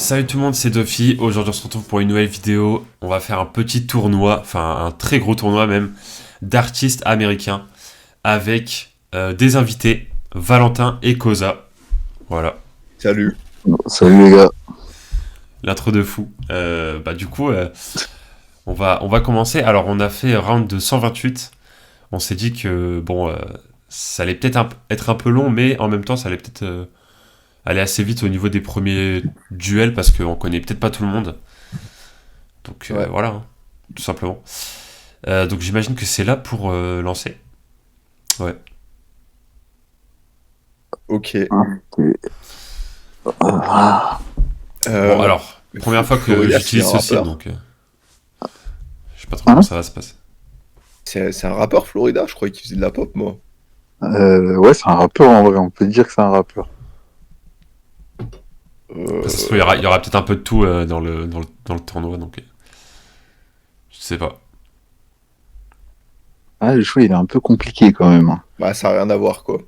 Salut tout le monde, c'est Dofi. Aujourd'hui, on se retrouve pour une nouvelle vidéo. On va faire un petit tournoi, enfin un très gros tournoi même, d'artistes américains avec des invités, Valentin et Koza. Voilà, Salut. Salut les gars. l'intro de fou. On va commencer. Alors, on a fait round de 128. On s'est dit que, bon, ça allait peut-être être un peu long, mais en même temps, ça allait peut-être aller assez vite au niveau des premiers duels parce qu'on connaît peut-être pas tout le monde. Donc Ouais. voilà, hein, tout simplement. Donc j'imagine que c'est là pour lancer. Ouais. Ok. Ah, Bon alors, première fois que Florida, c'est j'utilise un ce site, rappeur. donc je sais pas trop comment Hein ça va se passer. C'est un rappeur Florida, je croyais qu'il faisait de la pop, moi. ouais, c'est un rappeur en vrai, on peut dire que c'est un rappeur. Ça se trouve, il y aura peut-être un peu de tout dans le tournoi, donc je sais pas. Ah, le choix il est un peu compliqué quand même, hein. Bah, ça a rien à voir, quoi.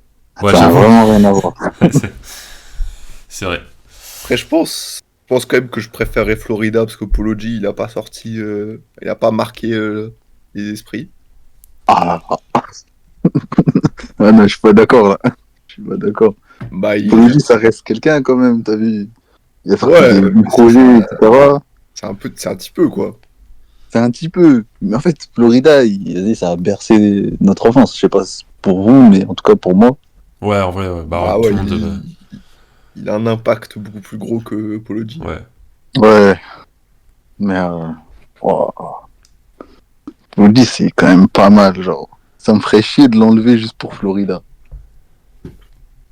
Ouais, Ça a j'avoue. vraiment rien à voir. c'est c'est vrai. Après, je pense quand même que je préférerais Florida parce que Polo G, il a pas sorti, il a pas marqué les esprits. Ah, ah non, je suis pas d'accord là. Je suis pas d'accord. Bah, Apologie, ça reste quelqu'un quand même, t'as vu. Il a sorti ouais, des projets, etc. c'est un petit peu, quoi. C'est un petit peu. Mais en fait, Florida, ça a bercé notre enfance. Je sais pas pour vous, mais en tout cas pour moi. Ouais, en vrai, ouais, bah Bah tout ouais, le monde. il a un impact beaucoup plus gros que Polo G. Ouais. Ouais, mais oh, Apologie, c'est quand même pas mal, genre. Ça me ferait chier de l'enlever juste pour Florida.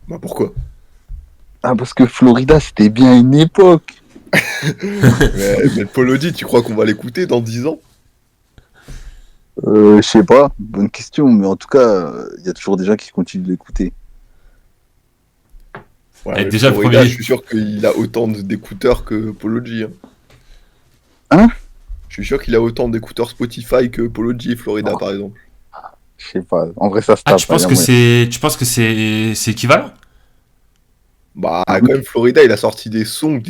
Bah pourquoi? Ah, parce que Florida, c'était bien une époque. Mais Polo G, tu crois qu'on va l'écouter dans 10 ans? Je sais pas, bonne question, mais en tout cas, il y a toujours des gens qui continuent de l'écouter. Ouais, Et mais déjà, Florida, je premier. suis sûr qu'il a autant d'écouteurs que Polo G, hein. Hein? Je suis sûr qu'il a autant d'écouteurs Spotify que Polo G et Florida, par exemple. Je sais pas, en vrai, ça se Ah, tape, hein, y a moyen. tu penses que c'est équivalent? Bah, Ah quand même, Florida, il a sorti des sons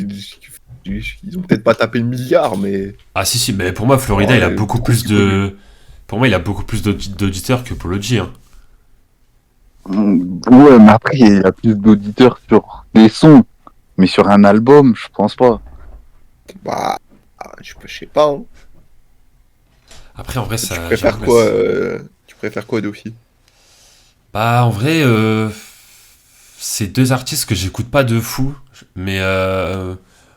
ils ont peut-être pas tapé le milliard, mais Ah si si, mais pour moi Florida il a ouais, beaucoup beaucoup plus plus connu. de, pour moi il a beaucoup plus d'auditeurs que Polo G, hein. Ouais, mais après, il y a plus d'auditeurs sur les sons, mais sur un album, je pense pas. Bah, je sais pas, hein. Après en vrai ça, j'avoue que Tu préfères quoi, Dofi? bah en vrai c'est deux artistes que j'écoute pas de fou, mais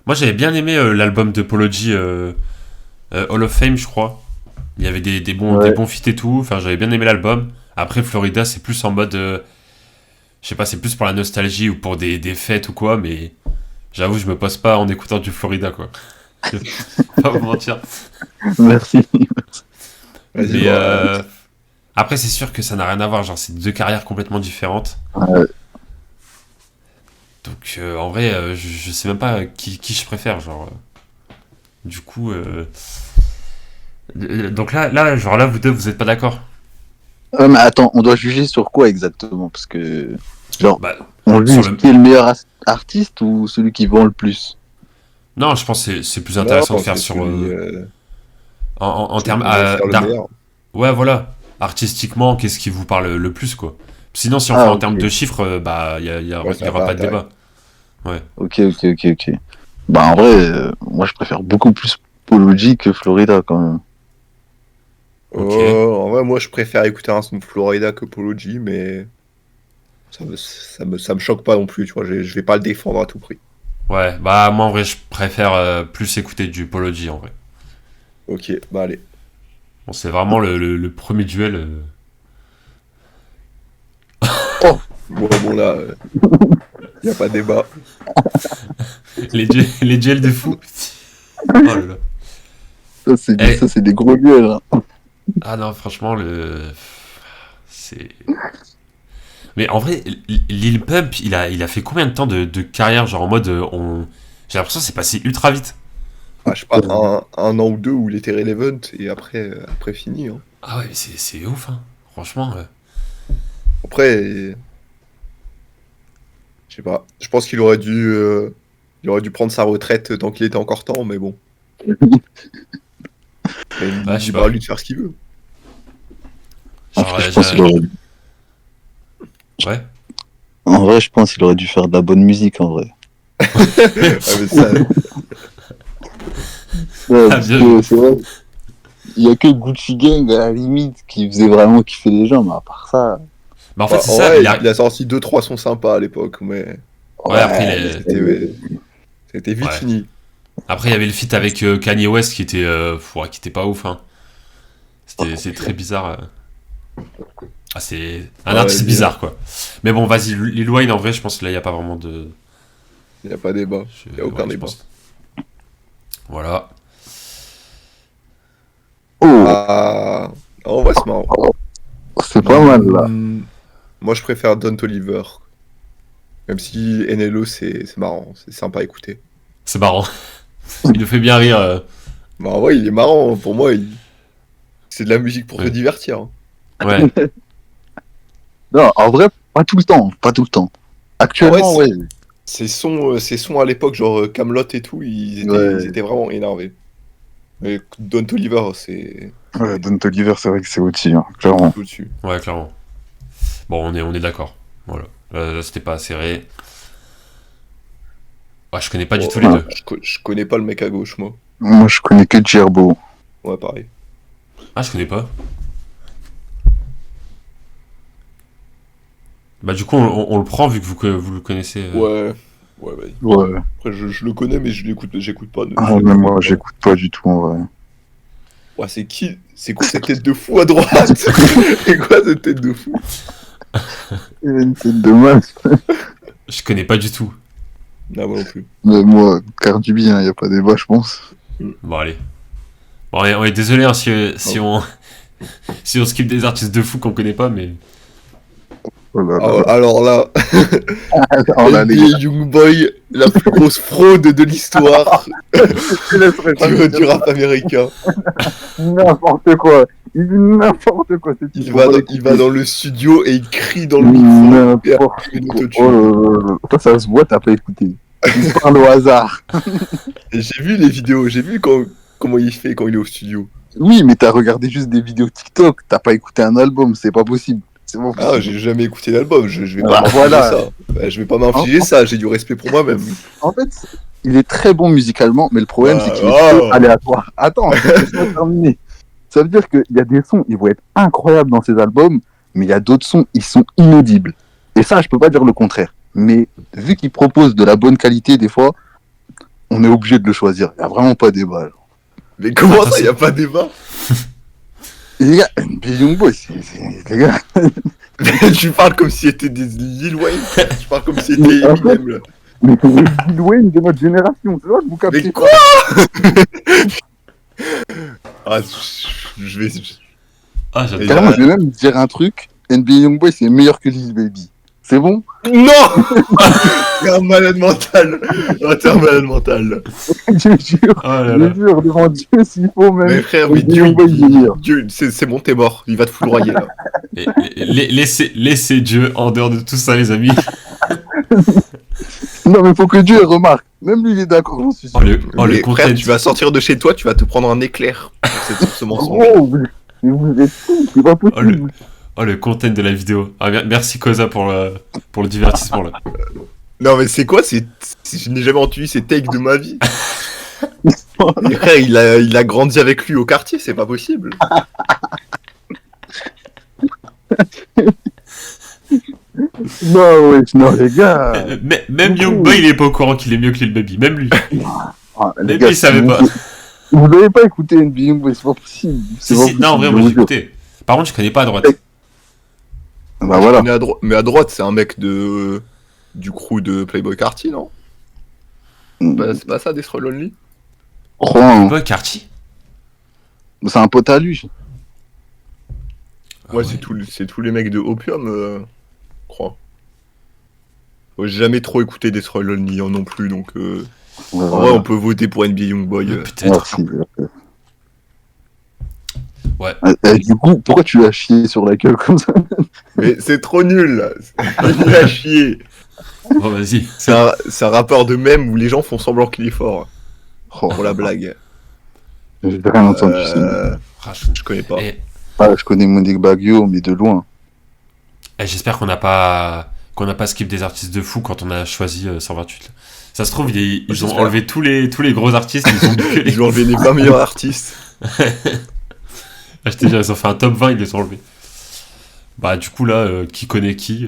moi j'avais bien aimé l'album de Polo G, Hall of Fame je crois. Il y avait des Ouais. bons feats et tout, enfin j'avais bien aimé l'album. Après Florida c'est plus en mode, je sais pas, c'est plus pour la nostalgie ou pour des fêtes ou quoi, mais j'avoue je me pose pas en écoutant du Florida quoi. Je vais pas vous mentir. Merci. Vas-y, Mais bah, après, c'est sûr que ça n'a rien à voir. Genre, c'est deux carrières complètement différentes. Ouais. Donc, en vrai, je sais même pas qui je préfère. Genre, du coup, donc là, vous deux, vous êtes pas d'accord. Mais attends, on doit juger sur quoi exactement? Parce que, genre, Bah, on sur juge le. qui est le meilleur artiste ou celui qui vend le plus? Non, je pense que c'est plus non, intéressant de faire c'est sur. En celui termes qu'on considère le d'art. meilleur. Ouais, voilà. Artistiquement, qu'est-ce qui vous parle le plus, quoi. Sinon, si on fait Ah, en ok. termes de chiffres, bah, Ouais, y ça n'a aura pas pas de d'intérêt. débat. Ouais. Ok. Bah, en vrai, moi, je préfère beaucoup plus Polo G que Florida quand même. Ok. En vrai, moi, je préfère écouter un son de Florida que Polo G, mais ça me choque pas non plus, tu vois. Je vais pas le défendre à tout prix. Ouais, bah, moi, en vrai, je préfère plus écouter du Polo G, en vrai. Ok, bah allez. Bon, c'est vraiment le premier duel. Oh, Bon, là, y a pas débat. Les duels de fou. Oh là là. ça, Eh, c'est des gros duels, hein. ah non, franchement, c'est. Mais en vrai, Lil Pump, il a fait combien de temps de carrière? Genre en mode. J'ai l'impression que c'est passé ultra vite. Ah, je sais pas, un an ou deux où il était relevant et après fini, hein. Ah ouais, mais c'est ouf, hein. Franchement. Après, je sais pas. Je pense qu'il aurait dû Il aurait dû prendre sa retraite tant qu'il était encore temps, mais bon. Mais je sais libre pas. à lui de faire ce qu'il veut. Genre, Je pense qu'il aurait... Ouais. En vrai, je pense qu'il aurait dû faire de la bonne musique, en vrai. Ah, mais ça, Ouais, Ah, parce bien que vu. c'est vrai, il y a que Gucci Gang, à la limite, qui faisait vraiment kiffer les gens, mais à part ça... Bah, en fait, bah, c'est en ça. vrai, il a sorti 2-3 sons sympas à l'époque, mais Ouais, après, Ouais, c'était vite Ouais. fini. Après, il y avait le feat avec Kanye West qui était, qui était pas ouf. Hein. C'est très bizarre. Ah, c'est un Ouais, artiste il bizarre, quoi. Mais bon, vas-y, Lil Wayne, en vrai, je pense que là, il n'y a pas vraiment de. n'y a pas débat. Il n'y a aucun je débat. pense. Voilà. oh, Ah, en vrai, c'est marrant. c'est pas mal, là. Moi, je préfère Don Toliver. Même si NLO, c'est marrant. C'est sympa à écouter. C'est marrant. Il nous fait bien rire. Bah, en vrai, il est marrant. Pour moi, c'est de la musique pour se Ouais. divertir. Hein. Ouais. Non, en vrai, pas tout le temps, pas tout le temps. Actuellement, En vrai, ouais. Ces sons à l'époque, genre Camelot et tout, Ouais. ils étaient vraiment énervés. Mais Don Toliver, c'est Ouais, Don Toliver, c'est vrai que c'est au-dessus, hein, clairement. tout dessus. Ouais, clairement. Bon, on est d'accord. Voilà. Là, c'était pas serré. Ouais, je connais pas du tout les Ouais. deux. Je connais pas le mec à gauche, moi. Moi, je connais que Djerbo. Ouais, pareil. Ah, je connais pas. Bah, du coup, on le prend vu que vous le connaissez. Ouais, vas-y. Ouais. Après, je le connais, mais j'écoute pas. Ah, mais moi, j'écoute pas du tout, en vrai. Ouais, c'est qui? C'est quoi cette tête de fou à droite? C'est quoi cette tête de fou? Il a une tête de mal. Je connais pas du tout. Non, moi non plus. Mais moi, Cardi B, hein, y a pas débat, je pense. Bon, allez. Bon, on est désolé hein, si on skip des artistes de fou qu'on connaît pas, mais. Oh là là. Alors là, Oh là, les NBA Youngboy, la plus grosse fraude de l'histoire du rap américain. N'importe quoi. Il dit n'importe quoi, c'est Il va dans le studio et il crie dans le micro. Et N'importe après, une quoi. autotune. Oh là là là. Toi, ça se voit, t'as pas écouté. Il parle au hasard. Et j'ai vu les vidéos, j'ai vu comment il fait quand il est au studio. Oui, mais t'as regardé juste des vidéos TikTok, t'as pas écouté un album, c'est pas possible. C'est pas Ah, possible. j'ai jamais écouté l'album, je vais Ah, pas m'infliger voilà. ça. Je vais pas m'infliger ça, j'ai du respect pour moi-même. En fait, il est très bon musicalement, mais le problème, c'est qu'il est Ah, peu aléatoire. Attends, laisse-moi terminer. Ça veut dire qu'il y a des sons, ils vont être incroyables dans ces albums, mais il y a d'autres sons, ils sont inaudibles. Et ça, je peux pas dire le contraire. Mais vu qu'il propose de la bonne qualité, des fois, on est obligé de le choisir. Il y a vraiment pas débat. Genre. Mais comment Attends, ça, y a pas débat? Et les gars, NBA Youngboy, les gars, Tu parles comme si c'était des Lil Wayne. Tu parles comme si c'était Eminem là. mais c'est Lil Wayne de notre génération, c'est vrai que vous captez Mais pas. quoi? Ah, je vais. Ah, j'adore. Carrément, je vais même dire un truc. NBA Youngboy, c'est meilleur que Lil Baby. C'est bon? Non! T'es un malade mental. Oh, t'es un malade mental. Je jure, Oh là je là. jure, devant Dieu, s'il faut même. Mais frère, mais NBA Dieu, Youngboy, il est meilleur. Dieu, c'est bon, t'es mort. Il va te foudroyer là. Laissez Dieu en dehors de tout ça, les amis. Non, mais faut que Dieu remarque. Même lui, il est d'accord, j'en suis sûr. Le Mais content. frère, tu vas sortir de chez toi, tu vas te prendre un éclair pour ce mensonge. Gros, mais vous êtes fous, c'est pas possible. Oh, le content de la vidéo. Ah, merci Koza pour le divertissement là. Non, mais c'est quoi? Je n'ai jamais entendu ces takes de ma vie. Mais frère, il a grandi avec lui au quartier, c'est pas possible. Non, ouais, non, les gars. Même Youngboy, il est pas au courant qu'il est mieux que Lil Baby. Même lui. Ah, les Même gars, lui, il savait pas. Vous n'avez pas écouté NBA Youngboy, c'est pas possible. Si, C'est pas si, non, en vrai, possible, moi je j'ai vous jure. écouté. Par contre, je connais pas à droite. Bah voilà. Mais à droite, c'est un mec du crew de Playboy Carty, non? Bah, c'est pas ça, Destroy Lonely? Crois, hein. Boy Carty. C'est un pote à lui. Ouais, c'est tous les mecs de Opium, je crois. Ouais, j'ai jamais trop écouté Destroy Lonely hein, non plus, donc Ouais, en vrai, voilà. on peut voter pour NBA Youngboy. Peut-être. Merci. Ouais. Du coup, pourquoi tu l'as chié sur la gueule comme ça? Mais c'est trop nul, là. C'est nul à chier. Bon, vas-y. C'est un rappeur de mème où les gens font semblant qu'il est fort. Oh, Pour la blague. j'ai rien entendu. Ça. Ah, Je connais pas. Et, Ah, je connais Monique Baggio, mais de loin. j'espère qu'on n'a pas skip des artistes de fou quand on a choisi 128. Là. Ça se trouve, ils ont J'espère. enlevé tous les gros artistes. Ils ont mis que les... Ils lui ont enlevé les 20 meilleurs artistes. Ah, je te dis, ils ont fait un top 20, ils les ont enlevés. Bah, du coup, là, qui connaît qui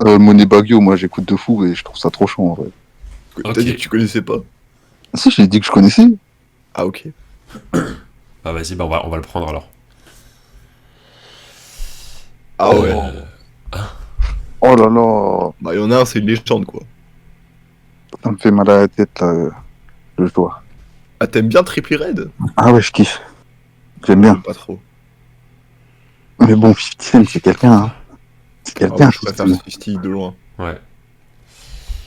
Monique Baggio, moi j'écoute de fou et je trouve ça trop chaud en vrai. Ok. T'as dit que tu connaissais pas. Si, j'ai dit que je connaissais. Ah, ok. Bah, vas-y, bah, on va le prendre alors. Ah ouais. Oh là là, Bah, il y en a un, c'est une légende, quoi. ça me fait mal à la tête là, le joueur. Ah, t'aimes bien Trippie Red? Ah ouais, je kiffe. J'aime bien. Pas trop. Mais bon, 50 Cent, c'est quelqu'un. Hein. C'est Ah, quelqu'un. moi, je préfère 50 Cent. 50 de loin. Ouais.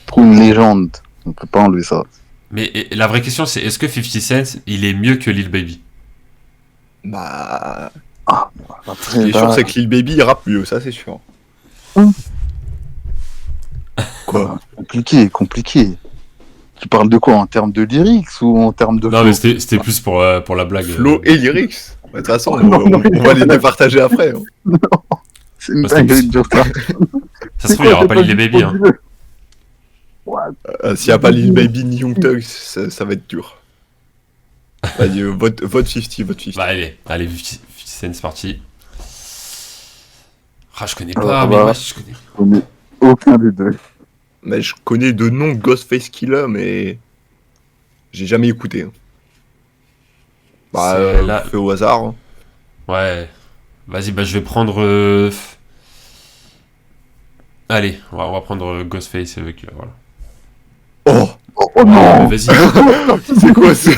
Trop une légende. On peut pas enlever ça. Mais la vraie question, c'est est-ce que 50 Cent, il est mieux que Lil Baby? Bah. Après, Ce qui est sûr, c'est que Lil Baby, il rappe mieux, ça, c'est sûr. Quoi? compliqué. Tu parles de quoi? En termes de lyrics ou en termes de Non, flow? mais c'était plus pour la blague. Flow et lyrics. Bah, de toute façon, Oh, non, non, on va les départager après. Hein. C'est une Bah, c'est dinguerie de dire ça. Ça se trouve, il n'y aura pas Lil Baby. Hein. S'il n'y a pas Lil Baby ni Young Thug, ça va être dur. Vas-y, vote 50, vote 50. Bah, allez, 50 Cent, c'est parti. Ah, je connais Ah, pas, ça mais va. ouais, je connais. On est aucun des deux. Mais je connais de nom Ghostface Killer, mais j'ai jamais écouté. Hein. Bah, C'est là- fait au hasard. Hein. Ouais. Vas-y, bah, je vais prendre. Allez, on va prendre Ghostface avec. Voilà. Oh, Oh Ouais, non! mais vas-y. c'est quoi ce...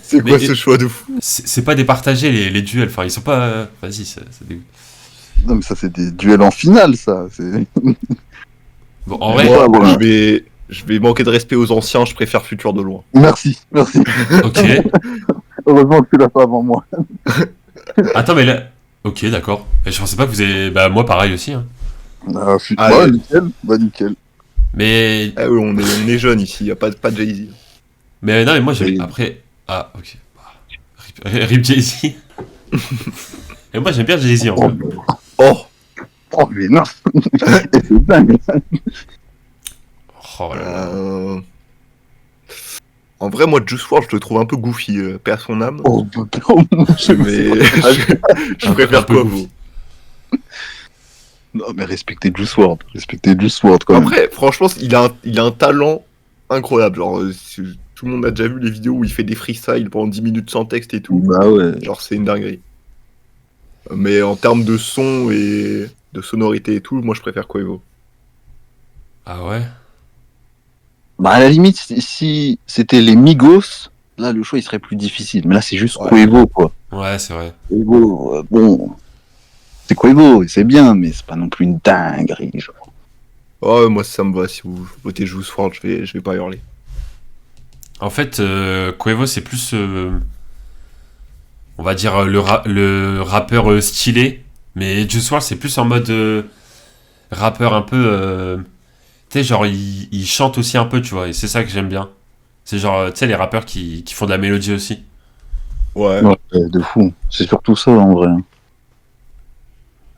c'est quoi Mais- ce choix de fou? C'est pas départagé les duels. Enfin, ils sont pas. Vas-y, ça dégoûte. Non, mais ça, c'est des duels en finale, ça. C'est... Bon, en vrai, Moi, ouais. je vais manquer de respect aux anciens, je préfère Futur de loin. Merci. ok. Heureusement que tu l'as pas avant moi. Attends, mais là. Ok, d'accord. Et je pensais pas que vous avez. Bah, moi, pareil aussi. Hein. Bah, Allez. nickel. Bah, nickel. Mais. Ah oui, on est jeunes ici, y a pas de Jay-Z. Mais non, mais moi, j'avais. Oui. Après. Ah, ok. Rip Jay-Z. Et moi, j'aime bien Jay-Z en Oh, fait. Oh, oh, mais non! C'est dingue! Oh là là. En vrai, moi, Juice WRLD, je le trouve un peu goofy, paix à son âme. Oh, putain! Mais je préfère Un peu quoi, goofy. vous? Non, mais respectez Juice WRLD. Respectez Juice WRLD quand même. Après, franchement, il a un talent incroyable. Genre, tout le monde a déjà vu les vidéos où il fait des freestyles pendant 10 minutes sans texte et tout. Bah ouais. Genre, c'est une dinguerie. Mais en termes de son et de sonorité et tout, moi, je préfère Quavo. Ah ouais. Bah, à la limite, si c'était les Migos, là, le choix, il serait plus difficile. Mais là, c'est juste Ouais. Quavo, quoi. Ouais, c'est vrai. Quavo, bon... C'est Quavo, et c'est bien, mais c'est pas non plus une dinguerie, genre. Oh, moi, ça me va. Si vous votez Juice WRLD, je vais pas hurler. En fait, Quavo, c'est plus. On va dire le rappeur stylé. Mais Juice WRLD, c'est plus en mode rappeur un peu. Tu sais, genre, il chante aussi un peu, tu vois. Et c'est ça que j'aime bien. C'est genre, tu sais, les rappeurs qui font de la mélodie aussi. Ouais. Ouais, de fou. C'est surtout ça, en vrai.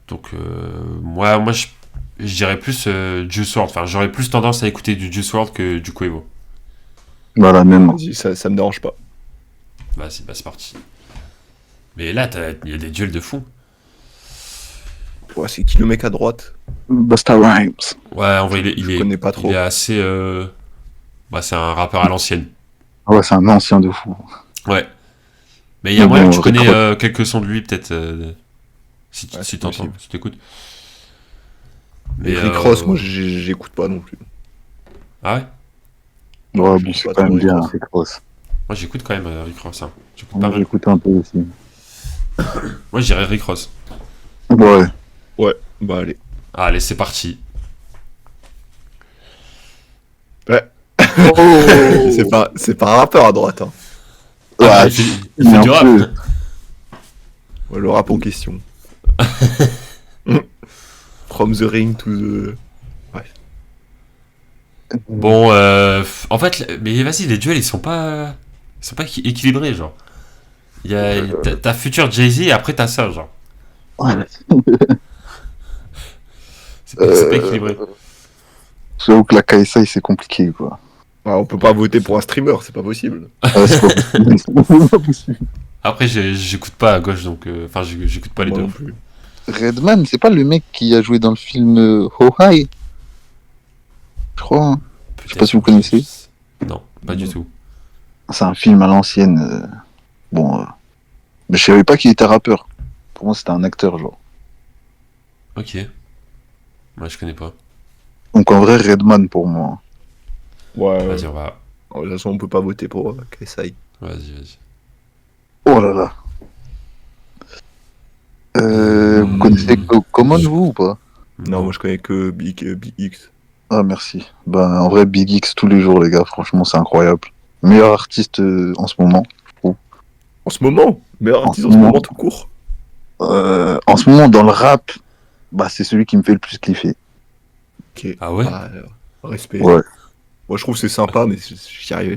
Donc, moi je dirais plus Juice WRLD. Enfin, j'aurais plus tendance à écouter du Juice WRLD que du Quavo. Voilà, même. Vas-y, ça me dérange pas. Bah, c'est parti. Mais là, il y a des duels de fou. Ouais, c'est qui le mec à droite? Busta Rhymes. Ouais, en vrai, Je connais pas trop. il est assez. Bah, c'est un rappeur à l'ancienne. Ah ouais, c'est un ancien de fou. Ouais. Mais il y a Mais moyen bon, que tu connais Rick quelques sons de lui, peut-être. Si Ouais, si c'est t'entends, possible. si t'écoutes. Et Rick Ross, moi, j'écoute pas non plus. Ah ouais. Ouais, Je bon, sais c'est pas quand trop même Rick bien, Ross. Rick Ross. Moi, j'écoute quand même Rick Ross. Hein. J'écoute pas Moi, mal. j'écoute un peu aussi. Moi, je dirais Rick Ross. Ouais. Ouais, bah allez. Ah, allez, c'est parti. Ouais. Oh C'est pas un rappeur à droite. Hein. Ah, Ouais, il fait un du rap. peu. Ouais, le rap en question. From the ring to the... Bon, en fait, mais vas-y, les duels, ils sont pas équilibrés, genre. T'as futur Jay-Z et après t'as ça, genre. C'est pas équilibré. J'avoue que la KSI, c'est compliqué, quoi. On peut pas voter pour un streamer, c'est pas possible. C'est pas possible. C'est pas possible. Après, j'écoute pas à gauche, donc. Enfin, j'écoute pas les Moi deux. non plus. Redman, c'est pas le mec qui a joué dans le film Oh Hi? Je crois, hein. Je sais pas si vous connaissez. Non, pas du tout. C'est un film à l'ancienne. Bon, mais je savais pas qu'il était rappeur. Pour moi, c'était un acteur, genre. Ok. Moi, je connais pas. Donc en vrai, Redman pour moi. Ouais. Vas-y, on va. De toute façon, on peut pas voter pour KSI. Vas-y. Oh là là. Vous connaissez Common, vous, ou pas? Non, moi je connais que Big X. Ah, merci. Ben, en vrai, Big X tous les jours, les gars. Franchement, c'est incroyable. Meilleur artiste en ce moment. En ce moment, meilleur En artiste ce en ce moment moment. tout court. En ce moment, dans le rap, bah, c'est celui qui me fait le plus kiffer. Ok. Ah ouais? Respect. Ouais. Moi je trouve que c'est sympa, mais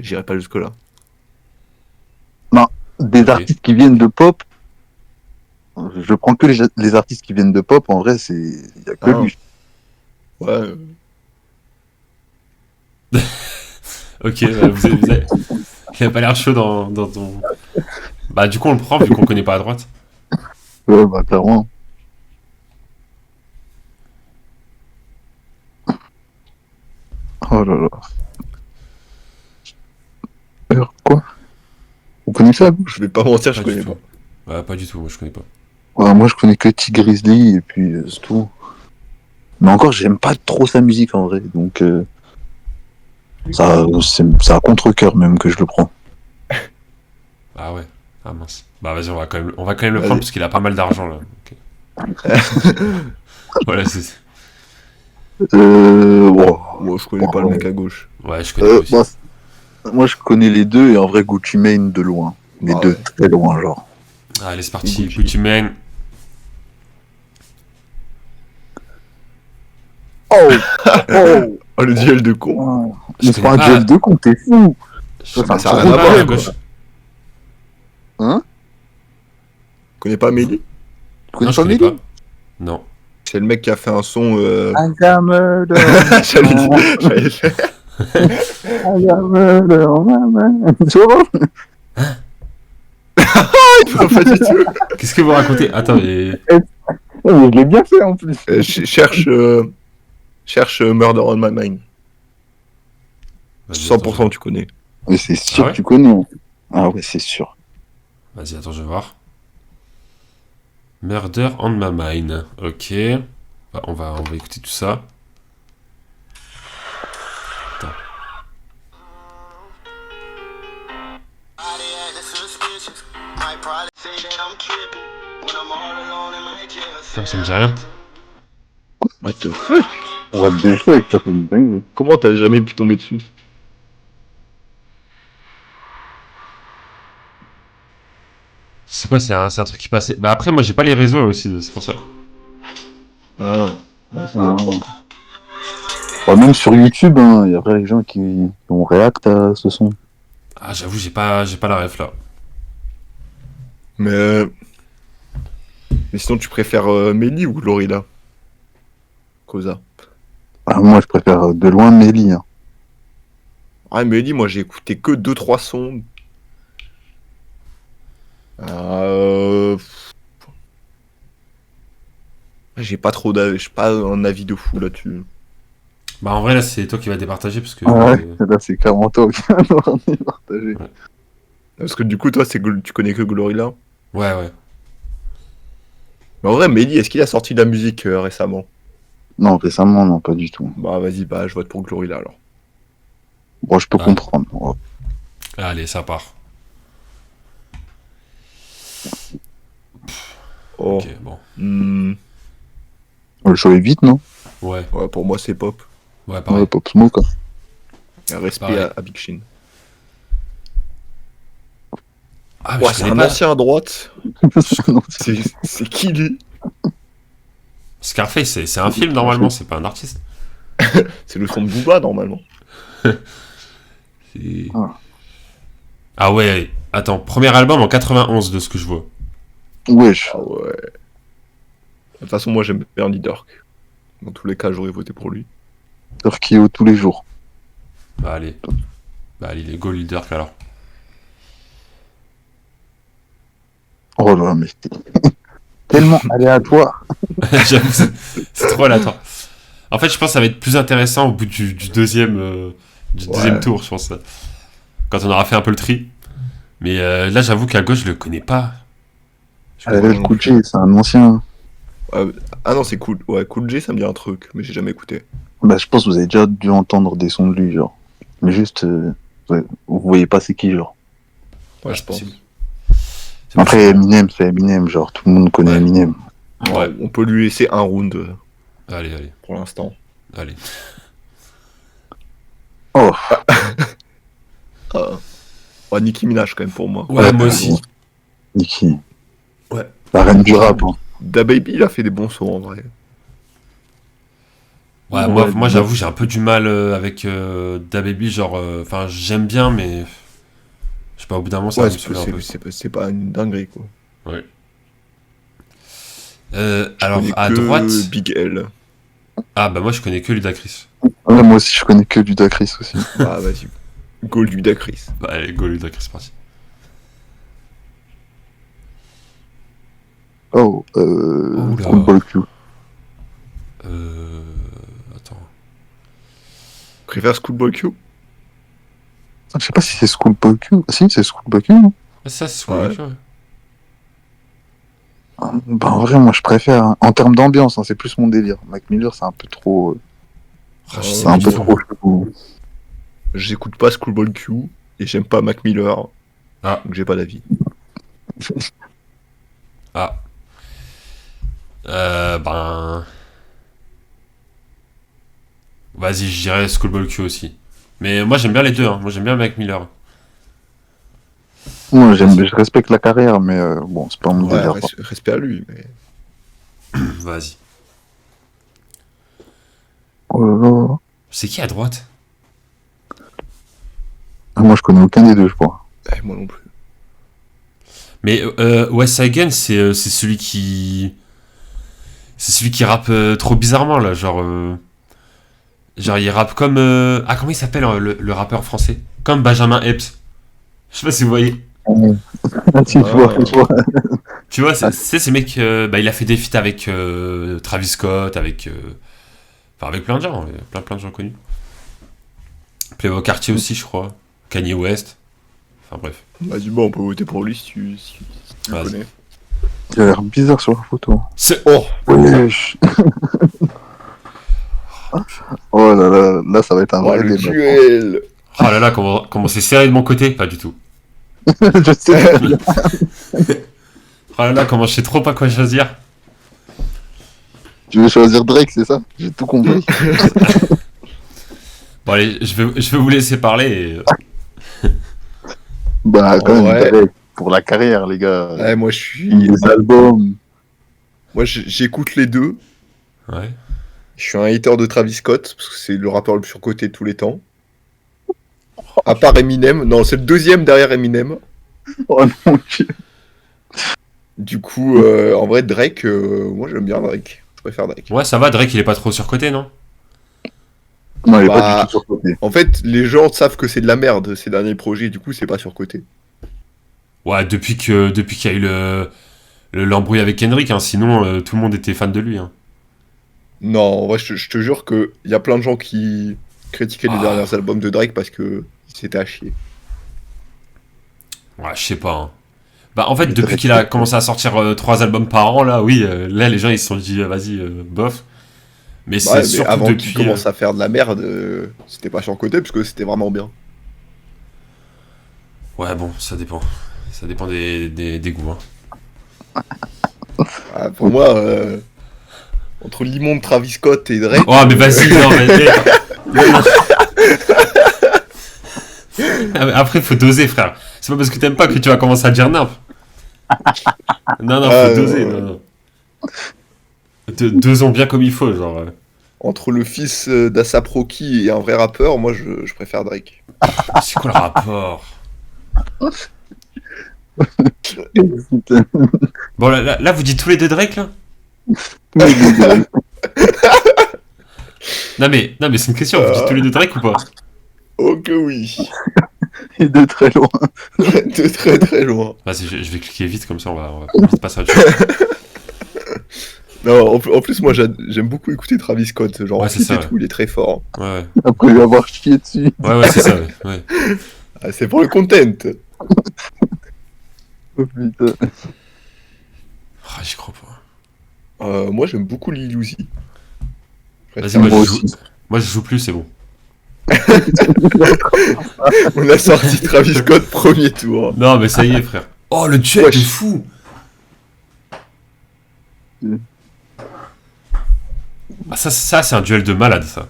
j'irai pas jusque-là. Des Ok. artistes qui viennent de pop, je prends que les artistes qui viennent de pop. En vrai, il y a que Ah. lui. Ouais. Ok, il a pas l'air chaud dans ton. Bah, du coup, on le prend vu qu'on connaît pas à droite. Ouais, bah, clairement. Oh là là. Alors, quoi? Vous connaissez ça? Je vais pas mentir, je Pas du connais tout. pas. Ouais, pas du tout, moi je connais pas. Ouais, moi, je connais que T Grizzly et puis c'est tout. Mais encore, j'aime pas trop sa musique en vrai. Donc, c'est à contre-cœur même que je le prends. Ah ouais. Ah mince. Bah vas-y, on va quand même le Vas-y. prendre parce qu'il a pas mal d'argent là. Ok. Voilà, c'est. Bon. Moi je connais pas le mec à gauche. Ouais, je connais pas aussi. Bah, moi, je connais les deux et en vrai, Gucci Mane de loin. Les Ah deux, ouais. très loin, genre. Allez, c'est parti. Gucci. Gucci Mane. Oh! Oh, le duel de con. Je Mais c'est pas un connais duel de con, t'es fou! Je Ça, connais ça a pas rien à voir, à quoi. gauche. Hein? Tu connais pas Amélie? Tu Non, connais je pas connais Mehdi? pas. Non. C'est le mec qui a fait un son. J'allais J'allais dire. Tu vois? Pas du tout. Qu'est-ce que vous racontez? Attends, mais. Mais je l'ai bien fait en plus. Cherche Murder on My Mind. Vas-y, 100% tu connais. Mais c'est sûr Ah ouais que tu connais. Ah ouais, c'est sûr. Vas-y, attends, je vais voir. Murder on my mind. Ok. Bah, on va écouter tout ça. Attends. Putain, ça me dit rien. What the fuck? What the fuck, ça fait une dingue. Comment t'as jamais pu tomber dessus? C'est quoi, c'est un truc qui passait. Bah après, moi j'ai pas les réseaux aussi, c'est pour ça. Ah. Ouais, même sur YouTube, hein, il y a vrai les gens qui ont réact à ce son. Ah, j'avoue, j'ai pas la ref là. Mais sinon, tu préfères Melly ou Glorilla? Cosa. Ah, moi, je préfère de loin Melly. Hein. Ah, Melly, moi j'ai écouté que 2-3 sons. J'ai pas trop d'avis, j'ai pas un avis de fou là-dessus. Bah en vrai, là, c'est toi qui vas départager parce que. Ah ouais, là, c'est clairement toi qui vas nous ramener partager. Parce que du coup, toi, tu connais que Glorilla. Ouais. Mais en vrai, Melly, est-ce qu'il a sorti de la musique récemment? Non, récemment, non, pas du tout. Bah vas-y, bah je vote pour Glorilla alors. Bon, je peux Ah. comprendre. Ouais. Allez, ça part. Oh. Ok, bon. Le show est vite, non? Ouais, Ouais, pour moi c'est Pop. ouais, pareil. Ouais, Pop Smoke. Hein. Et respect Pareil. à Big Shin. Ah, mais Ouais, je c'est connais un pas. ancien à droite. Non, C'est qui lui? Scarface, c'est un film normalement, c'est pas un artiste. C'est le son de Booba normalement. C'est- Ah. Ah ouais, attends, premier album en 91 de ce que je vois. Wesh. Ah ouais. De toute façon, moi j'aime bien Dirk. Dans tous les cas, j'aurais voté pour lui. Turkio tous les jours. Bah allez. Bah allez, les Go Leader alors. Oh là là, mais c'est tellement aléatoire. J'avoue, c'est trop aléatoire. En fait, je pense que ça va être plus intéressant au bout du deuxième, deuxième Ouais. tour, je pense. Quand on aura fait un peu le tri. Mais là, j'avoue qu'à gauche, je le connais pas. Je connais LL Cool J, c'est un ancien. Ah non, c'est cool. Ouais, Cool J, ça me dit un truc, mais j'ai jamais écouté. Bah, je pense que vous avez déjà dû entendre des sons de lui, genre. Mais juste, ouais, vous voyez pas c'est qui, genre. Ouais, pas. je pense. C'est possible. Après, Eminem, c'est Eminem, genre, tout le monde connaît Ouais. Eminem. Ouais. On peut lui laisser un round Allez, allez, pour l'instant. allez. Oh, Ouais, Nicki Minaj quand même pour moi. Ouais, moi aussi. Nicki. Ouais. La reine du rap, hein. DaBaby, il a fait des bons sons en vrai. Ouais, moi j'avoue, j'ai un peu du mal avec DaBaby, genre, enfin, j'aime bien, mais je sais pas, au bout d'un moment, ça Ouais, va me saouler un peu. c'est pas une dinguerie quoi. Je Alors, connais à que droite, Big L. ah bah moi je connais que Ludacris. Ouais, moi aussi, je connais que Ludacris aussi. Ah, vas-y. Go Ludacris. Bah allez, go Ludacris, parti. Oh, Oula. Schoolboy Q. Attends. Préfère Schoolboy Q? Je sais pas si c'est Schoolboy Q. Ah, si, c'est Schoolboy Q. Hein. Ah, ça, c'est Ouais. ouais. Bah, en vrai, moi, je préfère. Hein. En termes d'ambiance, hein, c'est plus mon délire. Mac Miller, c'est un peu trop. Ah, je sais C'est pas un du peu tout. trop chelou. J'écoute pas Schoolboy Q et j'aime pas Mac Miller. Ah. Donc j'ai pas d'avis. Ah. Ben. Vas-y, je dirais Schoolboy Q aussi. Mais moi j'aime bien les deux, hein. Moi j'aime bien Mac Miller. Moi, je respecte la carrière, mais bon, c'est pas mon Ouais, délire. respect à lui. Mais... Vas-y. Oh là là. C'est qui à droite? Ah, moi, je connais aucun des deux, je crois. moi non plus. Mais West Side Gun, c'est celui qui. C'est celui qui rappe trop bizarrement là, genre il rappe comme. Ah, comment il s'appelle le rappeur français? Comme Benjamin Epps. Je sais pas si vous voyez. Ah, si, je vois, je vois. Tu vois, c'est ces mecs. Bah, il a fait des feats avec Travis Scott, avec. Enfin, avec plein de gens, plein de gens connus. Playboy Cartier aussi, je crois. Kanye West. Enfin, bref. Vas-y, bon, on peut voter pour lui si tu le Vas-y. connais. Il a l'air bizarre sur la photo. C'est. Oh, Wesh. Oh là là, là, ça va être un vrai le débat. duel. Oh là là, comment c'est serré de mon côté? Pas du tout. Je sais. Oh là là, comment je sais trop pas quoi choisir. Tu veux choisir Drake, c'est ça? J'ai tout compris. Bon, allez, je vais vous laisser parler. Bah, quand En même, vrai. Drake, pour la carrière, les gars. Ouais, moi je suis. Les albums. Moi j'écoute les deux. Ouais. Je suis un hater de Travis Scott parce que c'est le rappeur le plus surcoté de tous les temps. À part Eminem, non, c'est le deuxième derrière Eminem. Oh mon dieu. Du coup, en vrai, Drake, moi j'aime bien Drake. Je préfère Drake. Ouais, ça va, Drake, il est pas trop surcoté, non? Non, il est Bah, pas du tout surcoté. En fait, les gens savent que c'est de la merde ces derniers projets, du coup, c'est pas surcoté. Ouais, depuis qu'il y a eu l'embrouille avec Kendrick, hein, sinon tout le monde était fan de lui. Hein. Non, en vrai, je te jure qu'il y a plein de gens qui critiquaient les derniers albums de Drake parce que c'était à chier. Ouais, je sais pas. Hein. Bah, en fait, Mais depuis Drake, qu'il a c'est- commencé à sortir 3 albums par an, là, oui, là, les gens, ils se sont dit, vas-y, bof. Mais c'est Ouais, mais surtout avant depuis... qu'il commence à faire de la merde, c'était pas surcoté parce que c'était vraiment bien. Ouais, bon, ça dépend. Ça dépend des goûts. Hein. Ah, pour moi, entre l'immonde Travis Scott et Drake. Oh, mais vas-y, non, mais... non. Ah, mais après, faut doser, frère. C'est pas parce que t'aimes pas que tu vas commencer à dire nimp. Non, faut doser. ouais. Non. Dosons bien comme il faut, genre. Entre le fils d'A$AP Rocky et un vrai rappeur, moi je préfère Drake. C'est quoi le rapport? Putain. Bon, là, vous dites tous les deux Drake, là? Non, mais c'est une question. Vous dites tous les deux Drake ou pas? Oh que oui. Et de très loin. De très très loin. Vas-y, je vais cliquer vite, comme ça, on va vite passer à autre chose. Non, en plus, moi j'aime beaucoup écouter Travis Scott. Genre, Ouais, en c'est feat ça, et ouais. tout, il est très fort. Ouais, Après lui avoir chié dessus. ouais, c'est ça, ouais. Ah, c'est pour le content. Oh putain. Ah, j'y crois pas. Moi j'aime beaucoup Lil Uzi. Vas-y, moi, Moi je joue. aussi. Moi, je joue plus, c'est bon. On a sorti Travis Scott premier tour. Non, mais ça y est, frère. Oh, le duel Wesh. de fou! Ah, ça c'est un duel de malade, ça.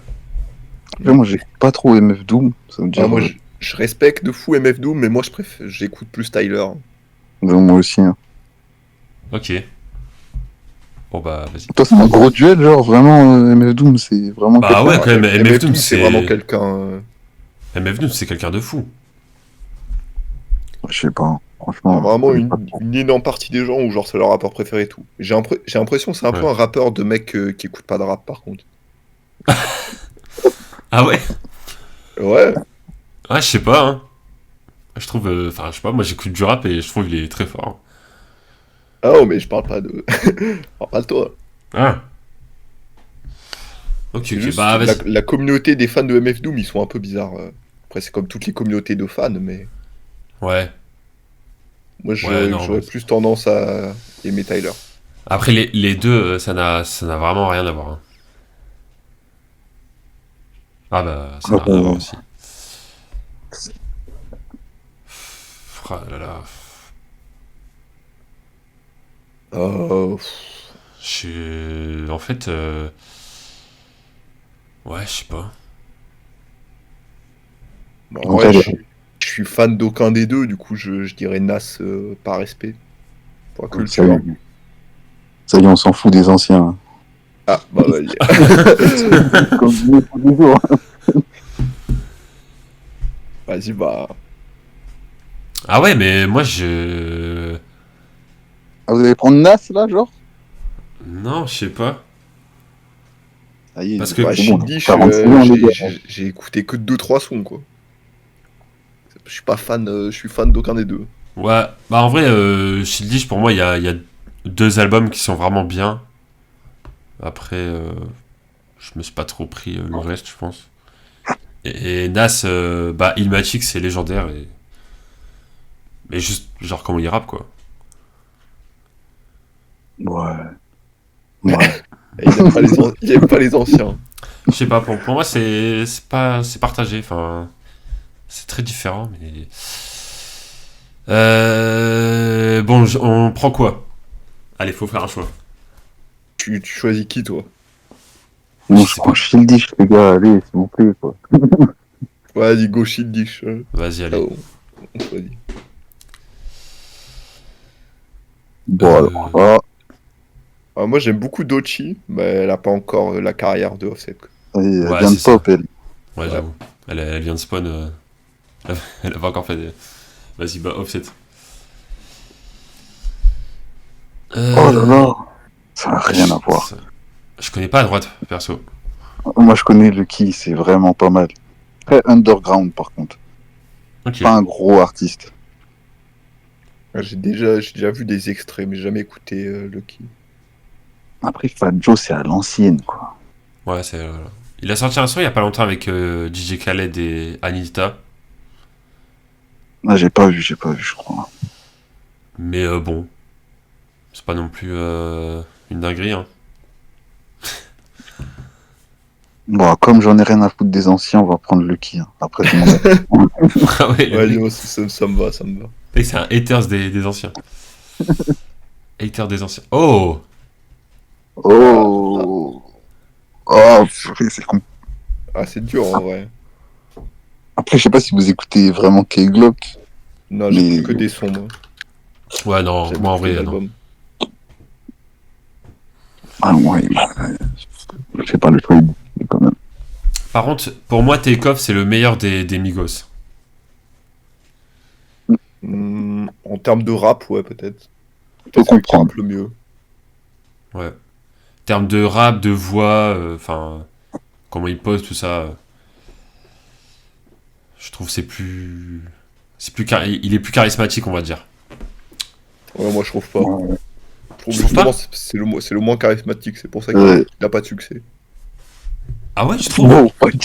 Après, moi, j'écoute pas trop MF Doom. Ça me dit. Ah, moi je respecte de fou MF Doom, mais moi j'écoute plus Tyler. Moi aussi. Hein. Ok. Bon, bah, vas-y. Toi, c'est un gros duel, genre vraiment MF Doom, c'est vraiment. Bah ouais, quelqu'un. quand même, MF Doom, c'est vraiment quelqu'un. MF Doom, c'est quelqu'un de fou. Je sais pas. Hein. Il y Franchement. a vraiment je sais pas trop. une énorme partie des gens où genre c'est leur rappeur préféré et tout. J'ai l'impression que c'est un peu Ouais. un rappeur de mec qui écoute pas de rap par contre. Ah ouais? Ouais, Ouais, je sais pas, hein. Je trouve. Enfin, je sais pas, moi j'écoute du rap et je trouve qu'il est très fort. ah non mais je parle pas de... je parle pas de toi. Ah. Ok, C'est ok, juste bah vas-y. la communauté des fans de MF Doom ils sont un peu bizarres. Après c'est comme toutes les communautés de fans mais Ouais. moi Ouais, non, j'aurais ouais. plus tendance à aimer Tyler. Après, les deux, ça n'a vraiment rien à voir. Hein. Ah bah, ça n'a rien à voir aussi. Ah là là. En fait... Ouais, je sais pas. Bah, En ouais, fait, je suis fan d'aucun des deux, du coup je dirais Nas par respect. Pour la ça y culture. est. Ça y est, on s'en fout des anciens. Hein. Ah bah vas-y. Comme tous les jours. Vas-y bah. Ah ouais, mais moi, je... Ah, vous allez prendre Nas là, genre Non, je sais pas. Ça y est, Parce que- Ouais, c'est bon. Shildish, 46 ans, les gars. j'ai écouté que 2-3 sons quoi. Je suis pas fan, je suis fan d'aucun des deux. Ouais, bah en vrai, Shildish, pour moi, il y a deux albums qui sont vraiment bien. Après, je me suis pas trop pris le reste, je pense. Et Nas, bah, Illmatic, c'est légendaire. Mais juste, genre, comment il rappe, quoi. Ouais. Ouais. Et il aime pas les anciens. Je sais pas, pour moi, c'est partagé. Enfin, c'est très différent, mais. Bon, on prend quoi? Allez, faut faire un choix. Tu choisis qui toi? Bon, Je je sais prends pas. Shildish, les gars, allez, s'il vous plaît, quoi. Ouais, vas-y, go Shildish. Vas-y, allez. Oh, on choisit. Bon, alors, là, Moi j'aime beaucoup Doechii, mais elle a pas encore la carrière de Offset. Quoi. elle Ouais, vient de c'est ça. pop, elle. Ouais, j'avoue. Elle vient de spawn. Elle a pas encore fait des. Vas-y, bah, Offset. Oh là là, ça n'a rien à voir. Je connais pas à droite, perso. Moi, je connais le qui, c'est vraiment pas mal. Très underground, par contre. Ok. Pas un gros artiste. J'ai déjà vu des extraits, mais jamais écouté Lucky. Après, Fat Joe, c'est à l'ancienne, quoi. Ouais, c'est. Il a sorti un son il y a pas longtemps avec DJ Khaled et Anita. Ah, j'ai pas vu, je crois. Mais bon. C'est pas non plus une dinguerie, hein. Bon, comme j'en ai rien à foutre des anciens, on va prendre le qui. Hein. Après, tout le monde. Ah ouais, le Ouais, mec, non, ça me va, ça me va. mec, c'est un haters des anciens. Hater des anciens. Oh! Oh! Oh, purée, c'est con. Ah, c'est dur en vrai. Après, je sais pas si vous écoutez vraiment K-Glock. Non, Mais- j'écoute que des sons, moi. Ouais, non, J'aime moi en écouter vrai, des non. albums. Ah ouais, bah, je sais pas le choix. Par contre, pour moi, Take Off, c'est le meilleur des Migos. En termes de rap, ouais, peut-être. Faut Peut-être celui qui comprendre. rappe le mieux. Ouais. En termes de rap, de voix, enfin, comment il pose, tout ça. Je trouve que il est plus charismatique, on va dire. Ouais, moi, je trouve pas. Ouais. Je trouve Tu trouves justement, pas c'est le moins charismatique. C'est pour ça qu'il Ouais. n'a pas de succès. Ah ouais, je trouve. Oh, pas de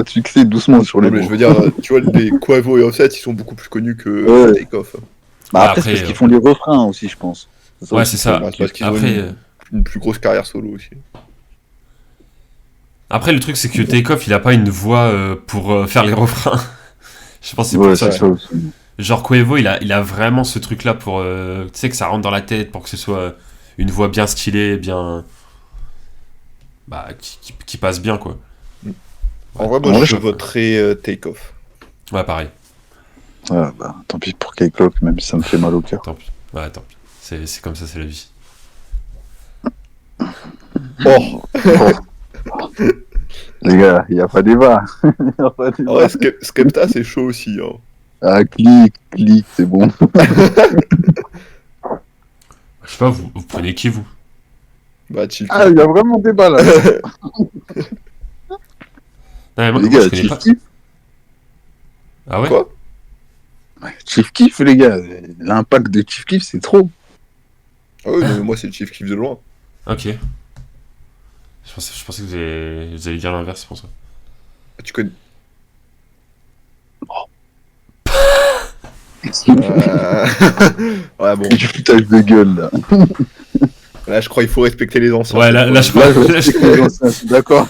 succès, doucement sur les Non, mais mots. je veux dire, tu vois, les Quavo et Offset, ils sont beaucoup plus connus que Ouais. Take Off. Bah, Ouais, après, c'est après, parce qu'ils font les refrains aussi, je pense. Ouais, aussi c'est ça. qui- Ouais, c'est parce qu'ils ont Après, une plus grosse carrière solo aussi. après, le truc, c'est que Take Off, il a pas une voix pour faire les refrains. Je pense que c'est Ouais, pour ça. c'est ça aussi. Genre Quavo, il a vraiment ce truc-là pour, tu sais, que ça rentre dans la tête, pour que ce soit une voix bien stylée, bien, bah, qui passe bien, quoi. En vrai, moi, Ouais, je je- voterais Take Off. Ouais, pareil. Ouais, bah, tant pis pour K-Clock, même si ça me fait mal au cœur. Tant pis. Ouais, tant pis. C'est comme ça, c'est la vie. Oh, Les gars, il n'y a pas débat. Y a pas débat. ouais, Skepta, c'est chaud aussi. Hein. Ah, clique, c'est bon. Je sais pas, vous prenez qui, vous? Bah, Chief Ah, il y a vraiment débat là. Non, mais moi, Les moi, gars, je connais Chief pas. Keef. Ah ouais? Quoi? Chief Keef, les gars. L'impact de Chief Keef, c'est trop. Ah oui, non, mais moi, c'est Chief Keef de loin. Ok. Je pensais que vous alliez dire l'inverse, c'est pour ça. Ah, tu connais. Ouais, bon. Du foutage de gueule là. Là, je crois qu'il faut respecter les anciens. Ouais, là, je crois, Là, je respecte les anciens, je suis d'accord.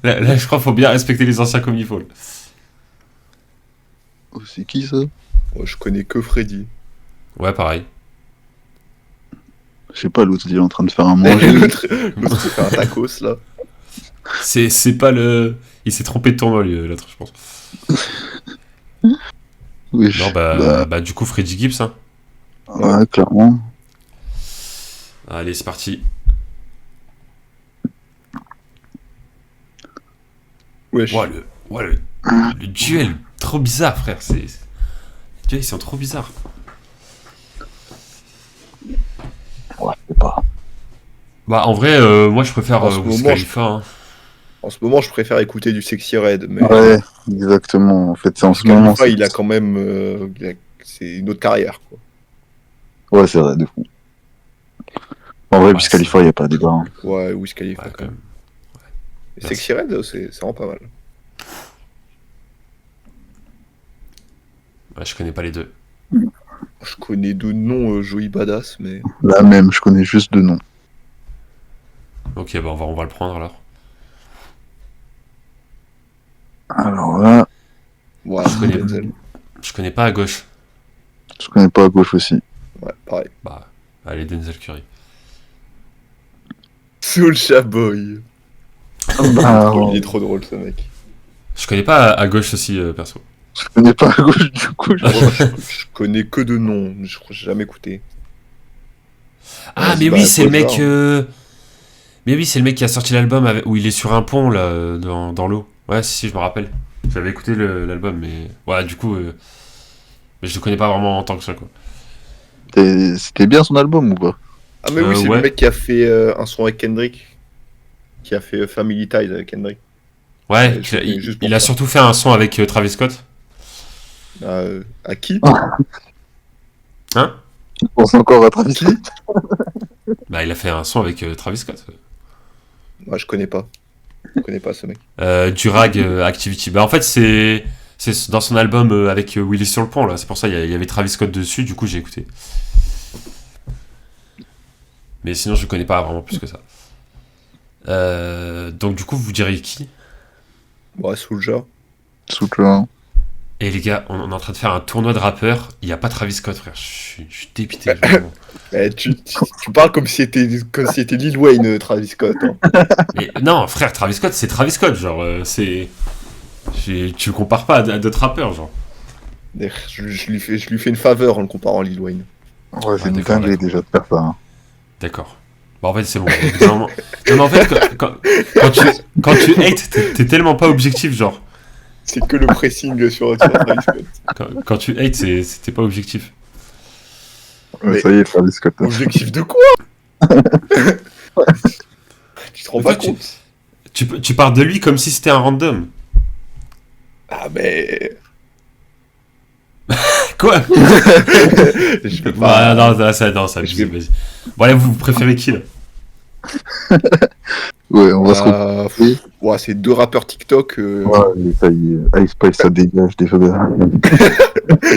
là, je crois qu'il faut bien respecter les anciens comme il faut. Là. Oh, c'est qui ça? Moi, je connais que Freddy. Ouais, pareil. Je sais pas, l'autre il est en train de faire un manger. L'autre, il fait un tacos, là. C'est pas le. Il s'est trompé de tournoi, lui, l'autre, je pense. Oui, Non, bah, du coup, Freddy Gibbs, hein. ouais, clairement. Allez, c'est parti. Wesh. Le duel, trop bizarre, frère. Les duels, ils sont trop bizarres. Ouais, je sais pas. Bah, en vrai, moi, je préfère En ce Wiz moment, Khalifa. Hein. En ce moment, je préfère écouter du Sexy Red. Mais Ouais, exactement. En fait, c'est en ce moment. Khalifa, il a quand même. C'est une autre carrière, quoi. Ouais, c'est vrai, de fou. En vrai, Ouais, Wiz Khalifa, il n'y a pas de débat. Hein. Ouais, Wiz Khalifa, Ouais, quand quand même. même. Et Merci. Sexy Red, c'est vraiment pas mal. Ouais, je connais pas les deux. Je connais de noms Joey Badass, mais. La même, je connais juste deux noms. Ok, bah, on va le prendre alors. Alors là, Ouais, Je connais. Denzel. Je connais pas à gauche. je connais pas à gauche aussi. Ouais, pareil. Bah, allez, Denzel Curry. Soulja Boy. Bah, Il est trop drôle, ce mec. Je connais pas à gauche aussi, perso. je connais pas à gauche du coup. Je connais que de noms. Je crois que j'ai jamais écouté. Ah, Ouais, mais bah, oui, c'est le Soulja, mec. Mais oui, c'est le mec qui a sorti l'album où il est sur un pont, là, dans l'eau. Ouais, si, je me rappelle. J'avais écouté l'album, mais. Ouais, du coup. Mais je le connais pas vraiment en tant que ça, quoi. C'était bien son album ou pas? Ah, mais oui, c'est ouais. le mec qui a fait un son avec Kendrick. Qui a fait Family Ties avec Kendrick. Ouais, Ouais, je connais juste pour il a ça. surtout fait un son avec Travis Scott. À qui? Hein? Je pense encore à Travis Scott. Bah, il a fait un son avec Travis Scott. Ouais, je connais pas. Je connais pas ce mec. Durag Activity. Bah, en fait, c'est dans son album avec Willy sur le pont, là. C'est pour ça il y avait Travis Scott dessus, du coup, j'ai écouté. Mais sinon, je connais pas vraiment plus que ça. Donc, du coup, vous diriez qui? Ouais, Soulja. Soutien. Et les gars, on est en train de faire un tournoi de rappeurs. Il n'y a pas Travis Scott, frère. Je suis dépité. Vraiment. Tu parles comme si c'était Lil Wayne, Travis Scott. Hein. Mais non, frère, Travis Scott, c'est Travis Scott. Genre, tu le compares pas à d'autres rappeurs, genre. Je lui fais une faveur en le comparant à Lil Wayne. Ouais, c'est une d'accord, dinguerie déjà de faire ça. Hein. D'accord. Bon, en fait, c'est bon. Au bout d'un moment- Non, mais en fait, quand tu hates, t'es tellement pas objectif, genre. C'est que le pressing sur Travis Scott. Quand tu hates, t'es pas objectif. Ouais, Mais- ça y est, Travis Scott. Objectif de quoi? Tu te rends Mais pas toi, tu- compte? Tu parles de lui comme si c'était un random. Ah, mais. Quoi? Je vais pas. Non, ça Je abuse, vais- vas-y. Bon, allez, vous préférez qui, là? Ouais, on va se retrouver. Ouais, c'est deux rappeurs TikTok Ouais, ça y est. Ice Spice, ça dégage des choses.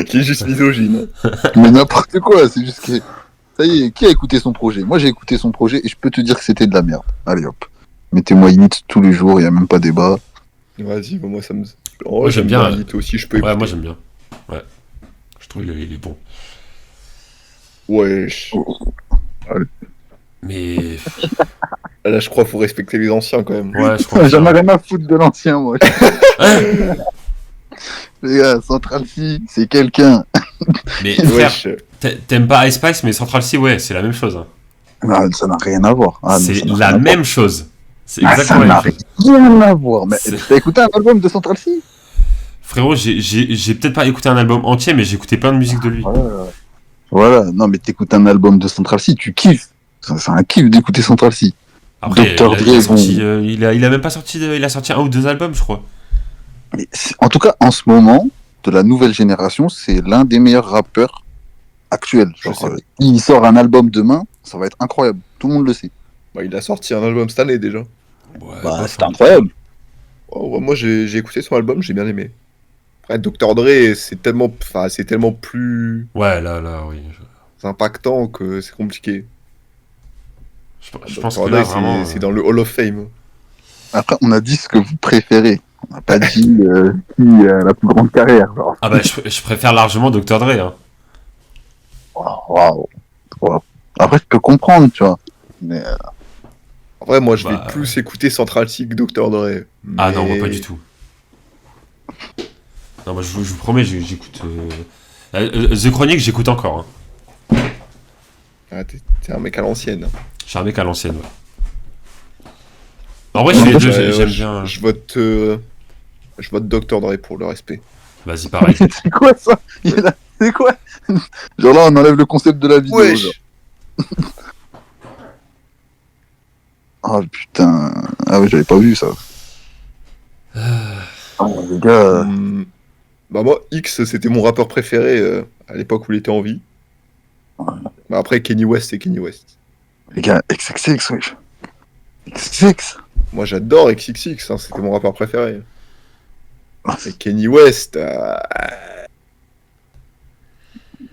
qui est juste misogyne. Mais n'importe quoi, c'est juste que. Ça y est, qui a écouté son projet? Moi, j'ai écouté son projet et je peux te dire que c'était de la merde. Allez hop. Mettez-moi Init tous les jours, il n'y a même pas débat. Vas-y, bah, moi ça me. Moi, j'aime bien, Elite aussi, je peux Ouais, écouter. moi, j'aime bien. Ouais. Je trouve il est bon. Wesh. Mais. Là, je crois qu'il faut respecter les anciens quand même. Ouais, je crois que J'en ai ça- rien à foutre de l'ancien, moi. Hein. Les gars, Central C, c'est quelqu'un. Mais frère, Wesh. t'aimes pas Ice Spice, mais Central C, ouais, c'est la même chose. Hein. Non, ça n'a rien à voir. Ah, non, C'est ça n'a la rien à même chose. C'est voir. Ah, exactement ça la n'a même chose. rien à voir. Mais C'est- t'as écouté un album de Central C? Frérot, j'ai peut-être pas écouté un album entier, mais j'ai écouté plein de musique de lui. Voilà, non, mais t'écoutes un album de Central C, tu kiffes. C'est un kiff d'écouter Central C. Après, Dr. il a Dre, sorti, bon. il a même pas sorti, il a sorti un ou deux albums, je crois. Mais en tout cas, en ce moment, de la nouvelle génération, c'est l'un des meilleurs rappeurs actuels. Je sais. Il sort un album demain, ça va être incroyable. Tout le monde le sait. Bah, il a sorti un album cette année déjà. Ouais, Bah, pas c'est fort. incroyable. Oh, ouais, moi j'ai écouté son album, j'ai bien aimé. Après, Dr. Dre, c'est tellement plus Ouais, là, oui. impactant que c'est compliqué. Je pense Dr. que là, Dre, vraiment. c'est dans le Hall of Fame. Après, on a dit ce que vous préférez. On n'a pas dit qui a la plus grande carrière. Genre. Ah bah, je préfère largement Dr. Dre. Hein. Waouh. Waouh. Après, je peux comprendre, tu vois. Mais En vrai, moi je vais Bah, plus écouter Central C que Dr. Dre. Ah non, Mais- moi pas du tout. Non, moi je vous promets, j'écoute. The Chronic, j'écoute encore. Hein. Ah, t'es un mec à l'ancienne. Je suis un mec à l'ancienne, ouais. En vrai, je fais les deux, j'aime bien. Je vote Dr. Dre pour le respect. Vas-y, pareil. c'est quoi ça? C'est quoi? Genre là, on enlève le concept de la vidéo. Genre. Oh putain. Ah ouais, j'avais pas vu ça. Ah, les gars. Bah moi, X, c'était mon rappeur préféré à l'époque où il était en vie. Bah après, Kanye West, c'est Kanye West. Les gars, XXX, wesh. XXX. Moi, j'adore XXX, hein, c'était mon rappeur préféré. Ah, Et Kanye West,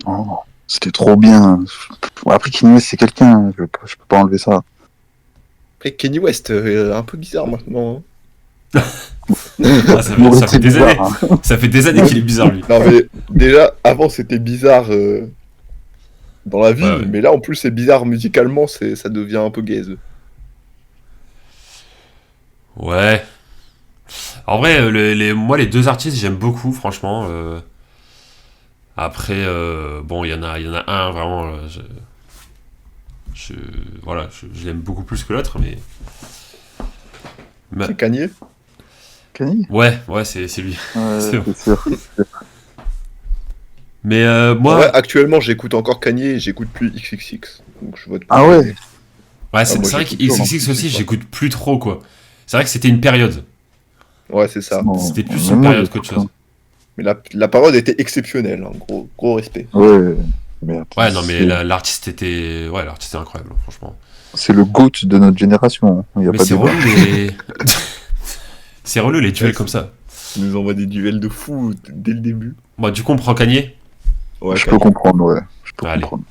oh, c'était trop bien. Ouais, après, Kanye West, c'est quelqu'un. Je peux pas enlever ça. après Kanye West, un peu bizarre maintenant. Ah, ça Bon, fait c'est des bizarre, années. hein. Ça fait des années qu'il est bizarre, lui. Non mais déjà, avant c'était bizarre dans la vie, Ouais, ouais. mais là en plus c'est bizarre musicalement, ça devient un peu gaze. Ouais. En vrai, moi, les deux artistes, j'aime beaucoup, franchement. Après, bon, il y en a un, vraiment, voilà, je l'aime beaucoup plus que l'autre, mais... C'est Kanye. Kanye? Ouais, c'est lui. Ouais, C'est c'est sûr. Mais Moi, moi, actuellement j'écoute encore Kanye et j'écoute plus XXX. Donc je vote pour Ah ouais. Kanye. ouais, c'est moi, c'est vrai j'écoute que toujours, XXX hein, aussi, c'est j'écoute plus trop, quoi. C'est vrai que c'était une période. Ouais, c'est ça. Bon, C'était plus même une moi, période j'écoute qu'autre chose. Mais la parole était exceptionnelle, hein, gros respect. ça. Ouais. Merde. Ouais, non, mais C'est- l'artiste était... Ouais, l'artiste est incroyable, hein, franchement. C'est le GOAT de notre génération. Il y a Mais pas c'est de relou, les... c'est relou, les duels Ouais, comme ça. Il nous envoie des duels de fou dès le début. Bon, du coup, on prend Kanye. Ouais, Je Kanye. peux comprendre, ouais. Je peux Allez. comprendre.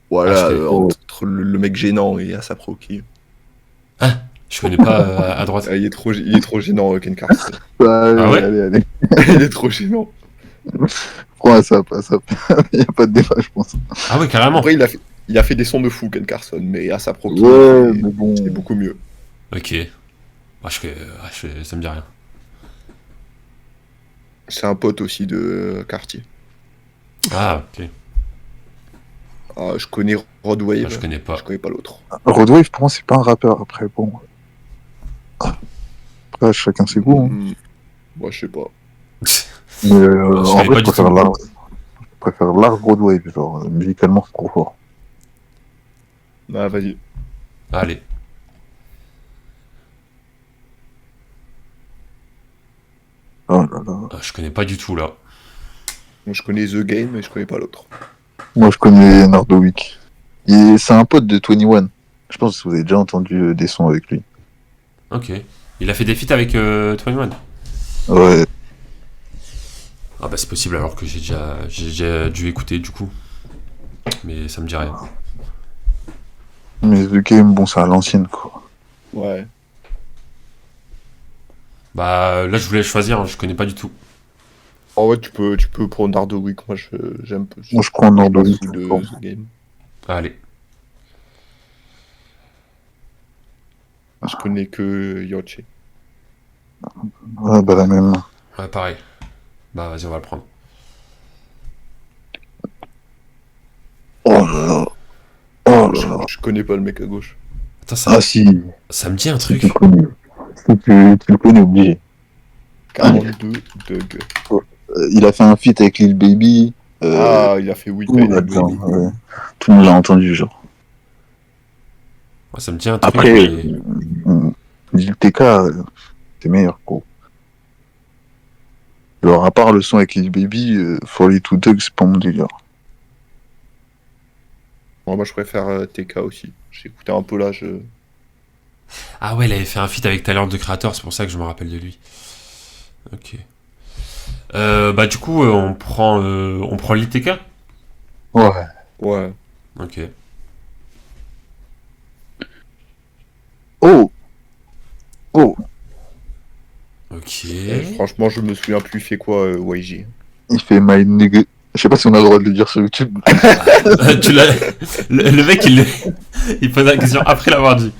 Voilà, Ah, je fais- entre le mec gênant et Asap Rocky. Je connais pas à droite. Ah, il est trop gênant, Ken Carson. Allez, Ah ouais allez. Il est trop gênant. Prends ça. Il n'y a pas de débat, je pense. Ah ouais, carrément. Après, il a fait des sons de fou, Ken Carson, mais Asap Rocky, Ouais, c'est mais bon. c'est beaucoup mieux. Ok. Ah, ça me dit rien. C'est un pote aussi de Cartier. Ah, ok. Ah, je connais Rod Wave. Ah, je connais pas. Je connais pas l'autre. Rodwave, pour moi, c'est pas un rappeur. Après, bon. Après, chacun ses goûts. Hein. Moi, je sais pas. Mais Je en savais vrai, pas je du préfère tout. Lars. Je préfère Lars Rodwave. Genre, musicalement, c'est trop fort. Ah, vas-y. Allez. Oh là là. Ah, je connais pas du tout là. Moi, je connais The Game, mais je connais pas l'autre. Moi, je connais Nardowick. C'est un pote de 21. Je pense que vous avez déjà entendu des sons avec lui. Ok. Il a fait des feats avec 21. Ouais. Ah bah c'est possible alors que j'ai déjà dû écouter du coup. Mais ça me dit rien. Mais The Game, bon, c'est à l'ancienne, quoi. Ouais. Bah là je voulais choisir, hein, je connais pas du tout. En vrai, tu peux prendre Nardowick. Moi, j'aime peu. Moi, je prends suis pas Nardowick. fou de The Game. Allez. Je connais que Yoche. Ouais, bah, la même. Ouais pareil. Bah vas-y on va le prendre. Oh là là. Oh là là. Je connais pas le mec à gauche. Attends Ah, si. ça me dit un Si truc. tu le connais. Si tu le connais, obligé. 42 Doug. Il a fait un feat avec Lil Baby. Ah, il a fait Weed tout le monde Baby. là-dedans, ouais. Tout le monde l'a entendu, genre. Ouais, ça me dit un truc. Après, Mais... Lil TK, c'est meilleur, gros. Alors, à part le son avec Lil Baby, For Little Doug, c'est pas mon délire. Moi, je préfère TK aussi. J'ai écouté un peu là. Ah ouais, il avait fait un feat avec Tyler the Creator, c'est pour ça que je me rappelle de lui. Ok. Bah du coup on prend l'ITK. Ouais. Ouais. Ok. Oh! Oh! Ok. Franchement, je me souviens plus, il fait quoi, YG. Il fait My Nigga. Je sais pas si on a le droit de le dire sur YouTube. Tu l'as... le mec il pose la question après l'avoir dit.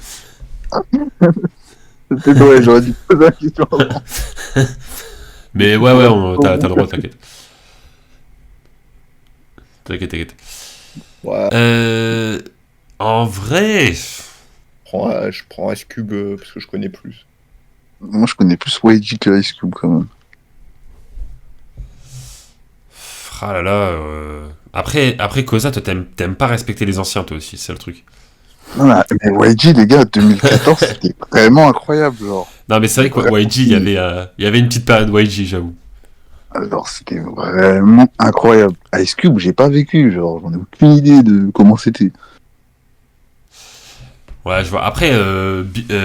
C'était dommage, j'aurais dû poser la question avant. Mais ouais, t'as le droit, t'inquiète. T'inquiète. Ouais. En vrai... Je prends S-Cube parce que je connais plus. Moi, je connais plus YG que Ice Cube, quand même. Ah là là... Après Koza, toi t'aimes pas respecter les anciens toi aussi, c'est le truc. Non, mais YG, les gars, 2014, c'était vraiment incroyable, genre. Non mais c'est vrai que YG, il y avait une petite période YG, j'avoue. Alors, c'était vraiment incroyable. Ice Cube, j'ai pas vécu, genre, j'en ai aucune idée de comment c'était. Ouais, je vois. Après,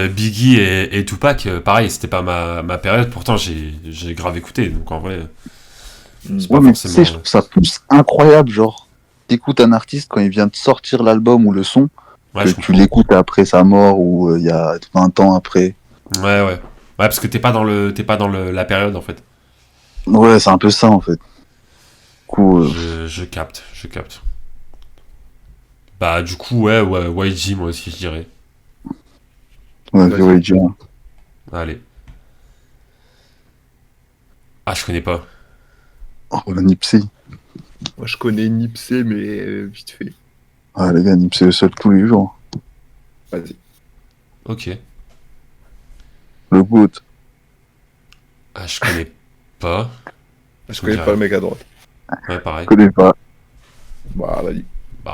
Biggie et Tupac, pareil, c'était pas ma période, pourtant j'ai grave écouté, donc en vrai... C'est pas Ouais, mais tu sais, forcément... je trouve ça plus incroyable, genre, t'écoutes un artiste quand il vient de sortir l'album ou le son, Ouais, que je tu comprends. l'écoutes après sa mort ou il y a 20 ans après. Ouais. Ouais, parce que t'es pas dans la période, en fait. Ouais, c'est un peu ça, en fait. Du coup, Je capte. Bah, du coup, ouais, YG, moi aussi, je dirais. ouais, Vas-y. YG. Hein. Allez. Ah, je connais pas. Oh, Nipsey. Moi, je connais Nipsey, mais vite fait. Ah, les gars, Nipsey le seul tous les jours. Vas-y. Ok. Le GOAT. Ah, je connais pas. Je connais pas le mec à droite. Ouais, pareil. Je connais pas. Bah, vas-y. Bah,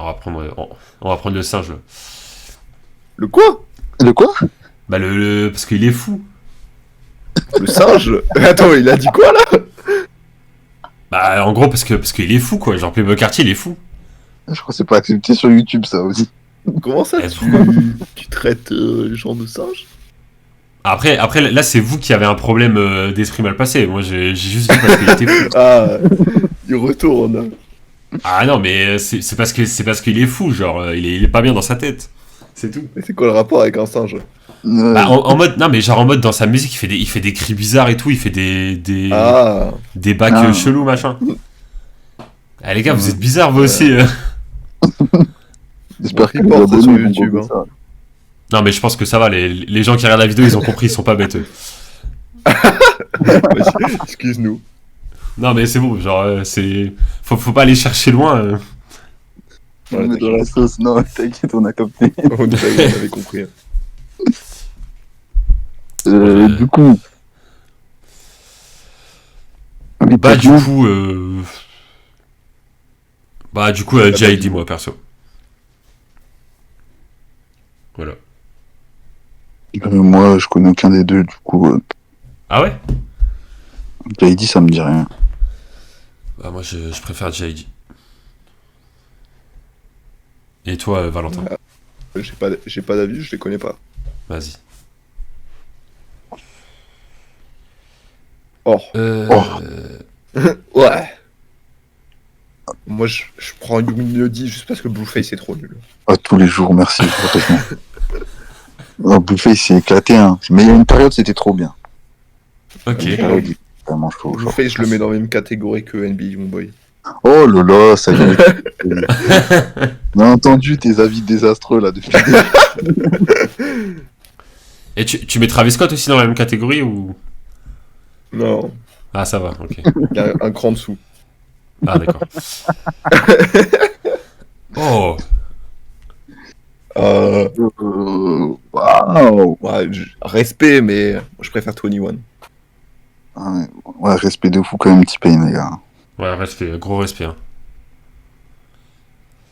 on va prendre le singe, là. Le quoi? Le quoi? Bah, parce qu'il est fou. Le singe? Attends, il a dit quoi là? Bah, en gros, parce qu'il est fou, quoi. Genre, Playboy Cartier, il est fou. Je crois que c'est pas accepté sur YouTube, ça aussi. Comment ça Eh, tu traites les gens de singes? Après, là, c'est vous qui avez un problème d'esprit mal passé. Moi, j'ai juste dit parce qu'il était fou. Ah, il retourne. Ah non, mais c'est parce qu'il est fou, genre, il est pas bien dans sa tête. C'est tout. Mais c'est quoi le rapport avec un singe? Bah, en mode, non, mais genre en mode dans sa musique, il fait des cris bizarres et tout, il fait des Ah, bacs Ah. chelous, machin. Ah, les gars, vous êtes bizarres, vous aussi. J'espère que On les reporte ça abonnés sur vont YouTube, gober ça. Non, mais je pense que ça va, les gens qui regardent la vidéo, ils ont compris, ils sont pas bêtes. vas-y, excuse-nous. Non, mais c'est bon, genre, faut pas aller chercher loin. Je me mets dans la sauce. Non, t'inquiète, on a capté. On avait compris. Du coup. Mais Bah, du Pablo, coup. Jay, dis-moi, perso. Voilà. moi, je connais aucun des deux, du coup. Ah ouais? JD, ça me dit rien. Bah, moi, je préfère JD. Et toi, Valentin? J'ai pas d'avis, je les connais pas. Vas-y. Oh. Euh... Ouais. Moi, je prends Illuminati juste parce que Blueface est trop nul. À tous les jours, merci. Heureusement. Blueface s'est éclaté, hein. Mais il y a une période, c'était trop bien. Ok. Une période, il était vraiment chaud. Genre. Blueface, je le mets dans la même catégorie que NBA, mon boy. Oh là là, ça y est. On a entendu tes avis désastreux là depuis. Et tu mets Travis Scott aussi dans la même catégorie ou... Non, Ah, ça va, ok. il y a un cran dessous. Ah, d'accord. Oh. Waouh. Ouais, respect, mais moi, je préfère 21. Ouais, respect de fou quand même, T-Pain, les gars. Ouais, respect, gros respect. Hein.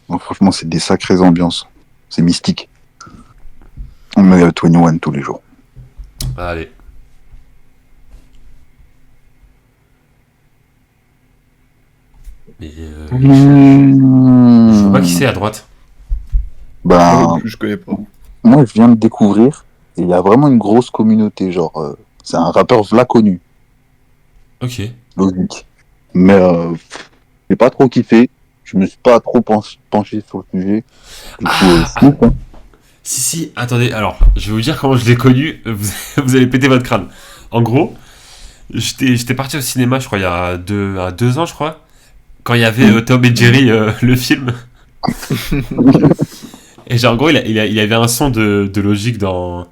Donc, franchement, c'est des sacrées ambiances. C'est mystique. On met 21 tous les jours. Allez. Mais je vois pas qui c'est à droite. Bah, Non plus, je connais pas. moi, je viens de découvrir. Et il y a vraiment une grosse communauté. Genre, c'est un rappeur v'là connu. Ok. Logique. Mais j'ai pas trop kiffé. Je me suis pas trop penché sur le sujet. Du coup, c'est ouf, hein. Si, attendez, alors, je vais vous dire comment je l'ai connu, vous allez péter votre crâne. En gros, j'étais parti au cinéma, je crois, il y a 2 ans, je crois, quand il y avait Tom et Jerry, le film. Et genre, en gros, il y avait un son de logique dans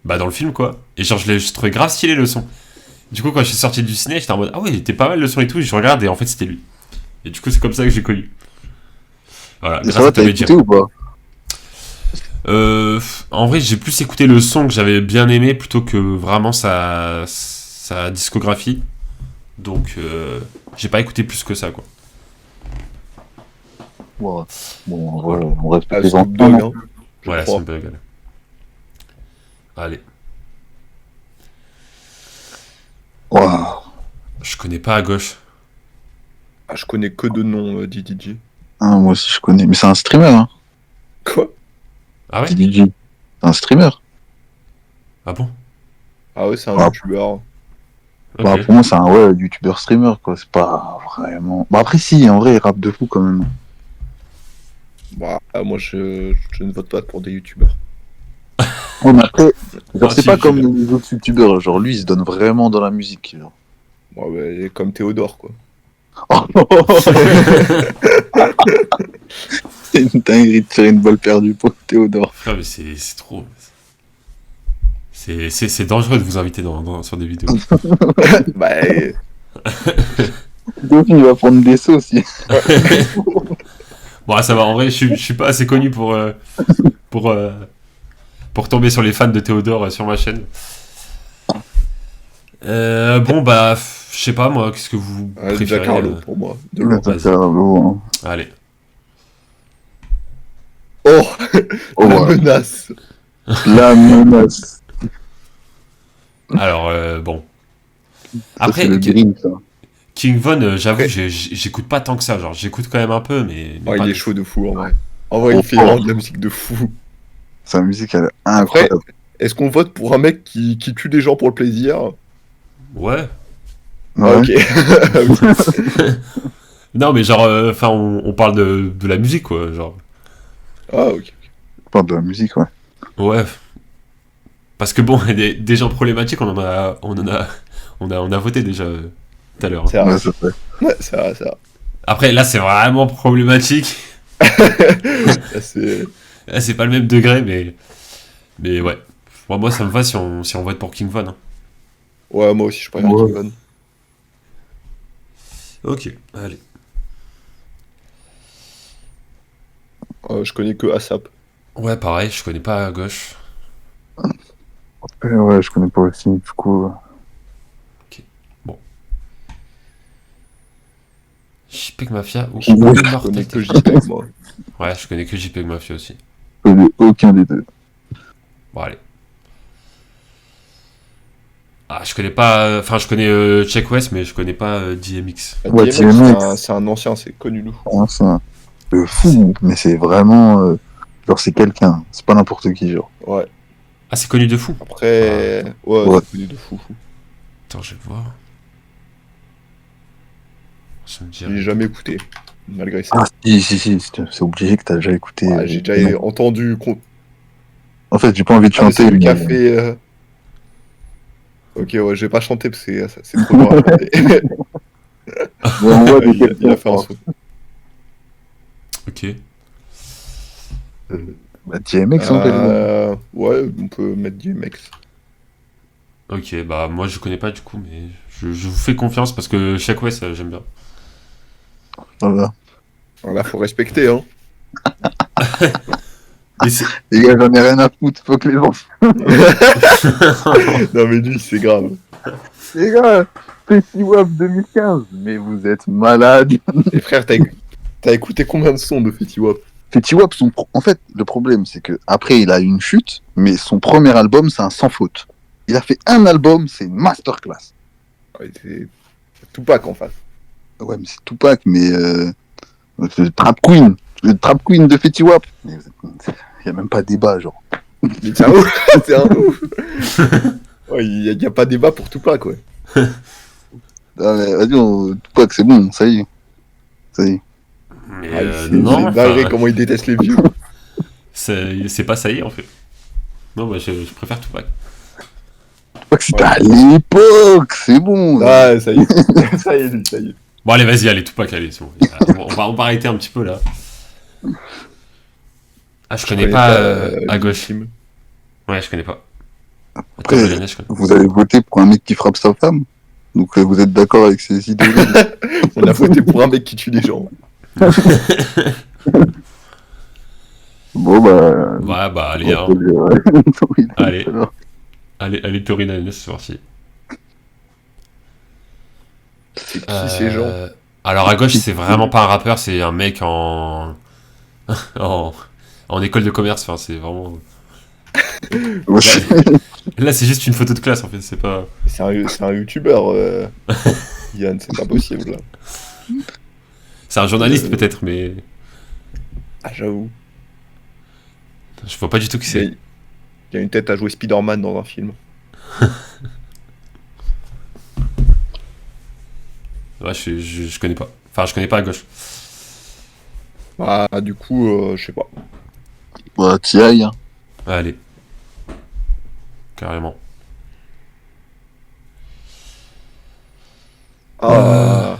le film, quoi. Et genre, je trouvais grave stylé le son. Du coup, quand je suis sorti du ciné, j'étais en mode, ah ouais, il était pas mal le son et tout, et je regarde, et en fait, c'était lui. Et du coup, c'est comme ça que j'ai connu. Voilà, Et grâce ça va, à t'as Tom et écouté Jerry. ou pas? En vrai, j'ai plus écouté le son que j'avais bien aimé plutôt que vraiment sa discographie. Donc, j'ai pas écouté plus que ça, quoi. Ouais. Bon, Voilà. on respecte Ah, les Snoop enfants. Dogg, hein. Je Voilà, crois. c'est un peu égal. Allez. Waouh. Je connais pas à gauche. Ah, je connais que de noms, DDJ. Ah, moi aussi, je connais. Mais c'est un streamer, hein. Quoi? Ah ouais? DJ. C'est un streamer. Ah bon? Ah ouais, c'est un Ah. youtubeur. Bah, Ok. pour moi, c'est un youtubeur streamer, quoi. C'est pas vraiment. Bah, après, si, en vrai, il rappe de fou quand même. Bah, moi, je ne vote pas pour des youtubeurs. Ouais, mais après, genre, Ah, c'est si, pas je suis comme d'accord. les autres youtubeurs. Genre, lui, il se donne vraiment dans la musique. Genre. Ouais, bah, comme Théodore, quoi. C'est une dinguerie de tirer une balle perdue pour Théodore. Ah, mais c'est trop. C'est dangereux de vous inviter sur des vidéos. Bah, Donc, il va prendre des sauts aussi. Bon, ah, ça va, en vrai, je suis pas assez connu pour, pour tomber sur les fans de Théodore sur ma chaîne. Bon, bah, je sais pas, moi, qu'est-ce que vous préférez Giancarlo, pour moi. De loin. Vas-y. Oh, Allez. Oh, la ouais. menace. La menace. Alors, bon. Ça, Après, c'est le dream, ça. King Von, j'avoue, Après- j'écoute pas tant que ça. Genre, j'écoute quand même un peu, mais Oh, pas il est de- chaud de fou, en vrai. En vrai, il fait Oh. vraiment de la musique de fou. Sa musique, elle est Après, incroyable. est-ce qu'on vote pour un mec qui tue des gens pour le plaisir? Ouais. Ah, Ouais. ok. Non, mais genre, enfin, on parle de la musique, quoi. Genre, Ah, ok. On parle de la musique, ouais. ouais. Parce que bon, des gens problématiques, on a voté déjà tout à l'heure. Hein. C'est vrai. Ouais, c'est vrai. Ouais, c'est vrai, c'est vrai. Après, là, c'est vraiment problématique. Là, c'est... Là, c'est pas le même degré, mais ouais. Moi, ça me va si on vote pour King Von. Hein. Ouais, moi aussi, je préfère Ouais. King Von. Ok, allez. Je connais que ASAP. Ouais, pareil, je connais pas à gauche. Ouais, je connais pas aussi, du coup. JPEG Mafia ou Oui, Je Immortal connais que Technique. JPEG, moi. Ouais, je connais que JPEG Mafia aussi. Je connais aucun des deux. Bon, allez. Ah, je connais pas. Enfin, je connais Check West, mais je connais pas DMX. Ouais, DMX, DMX. c'est un ancien, c'est connu de fou. Hein, c'est un fou, mais c'est vraiment. Genre, c'est quelqu'un. C'est pas n'importe qui, genre. Ouais. Ah, c'est connu de fou. Après, ouais, Ouais. c'est connu de fou. Attends, je vais voir. Ça me dit J'ai rien. jamais écouté, malgré ça. Ah, si, c'est obligé que t'as déjà écouté. Ouais, j'ai déjà entendu. En fait, j'ai pas envie de Ah, mais c'est chanter, lui qui a mais. fait. Ok, ouais, je vais pas chanter parce que c'est trop dur à chanter. Mais on voit de Il a quelqu'un. fait un son. Ok. Bah, DMX, en fait. Ouais, on peut mettre DMX. Ok, bah moi je connais pas du coup, mais je vous fais confiance parce que Check West, j'aime bien. Voilà. Là, faut respecter, hein. Mais c'est. Les gars, j'en ai rien à foutre. Faut que les gens. Non, mais lui, c'est grave. Les gars, Petit Wap 2015. Mais vous êtes malades. Et frère, t'as écouté combien de sons de Fetty Wap? Petit Wap, en fait, le problème, c'est que après il a eu une chute, mais son premier album, c'est un sans faute. Il a fait un album, c'est une masterclass. Ouais, c'est Tupac en face. Ouais, mais c'est Tupac, mais c'est Trap Queen. Le Trap Queen de Fetty Wap. Il n'y a même pas débat, genre. Mais c'est un ouf. C'est un ouf. Ouais, il y a pas débat pour Tupac, ouais. Ah, mais vas-y, Tupac, c'est bon, ça y est. Ça y est. Mais C'est non, dingue enfin, comment il déteste les vieux. c'est pas ça y est en fait. Non, bah je préfère Tupac. Tupac, c'était à l'époque, c'est bon. Ah, ça y est. Ça y est, lui, ça y est. Bon, allez, vas-y, allez, Tupac, allez, c'est bon. On va arrêter un petit peu là. Ah, je connais pas à gauche. Team. Ouais, je connais pas. Après, Attends, Milena, je connais. vous avez voté pour un mec qui frappe sa femme. Donc vous êtes d'accord avec ces idéologies. On a voté pour un mec qui tue des gens. Bon, bah. Ouais, bah allez, hein. Oui, Allez. alors. Allez, Purina, c'est parti. C'est qui ces gens? Alors à gauche, c'est vraiment pas un rappeur, c'est un mec en... en école de commerce, enfin c'est vraiment... Ouais. Là c'est juste une photo de classe en fait, c'est pas... C'est un youtubeur, Yann, c'est pas possible là. C'est un journaliste peut-être, mais... Ah, j'avoue. Je vois pas du tout qui c'est. Il a une tête à jouer Spider-Man dans un film. Ouais, je connais pas. Enfin, je connais pas à gauche. Ah, du coup, je sais pas. Bah, t'y ailles, hein. Ouais, allez. Carrément. Ah,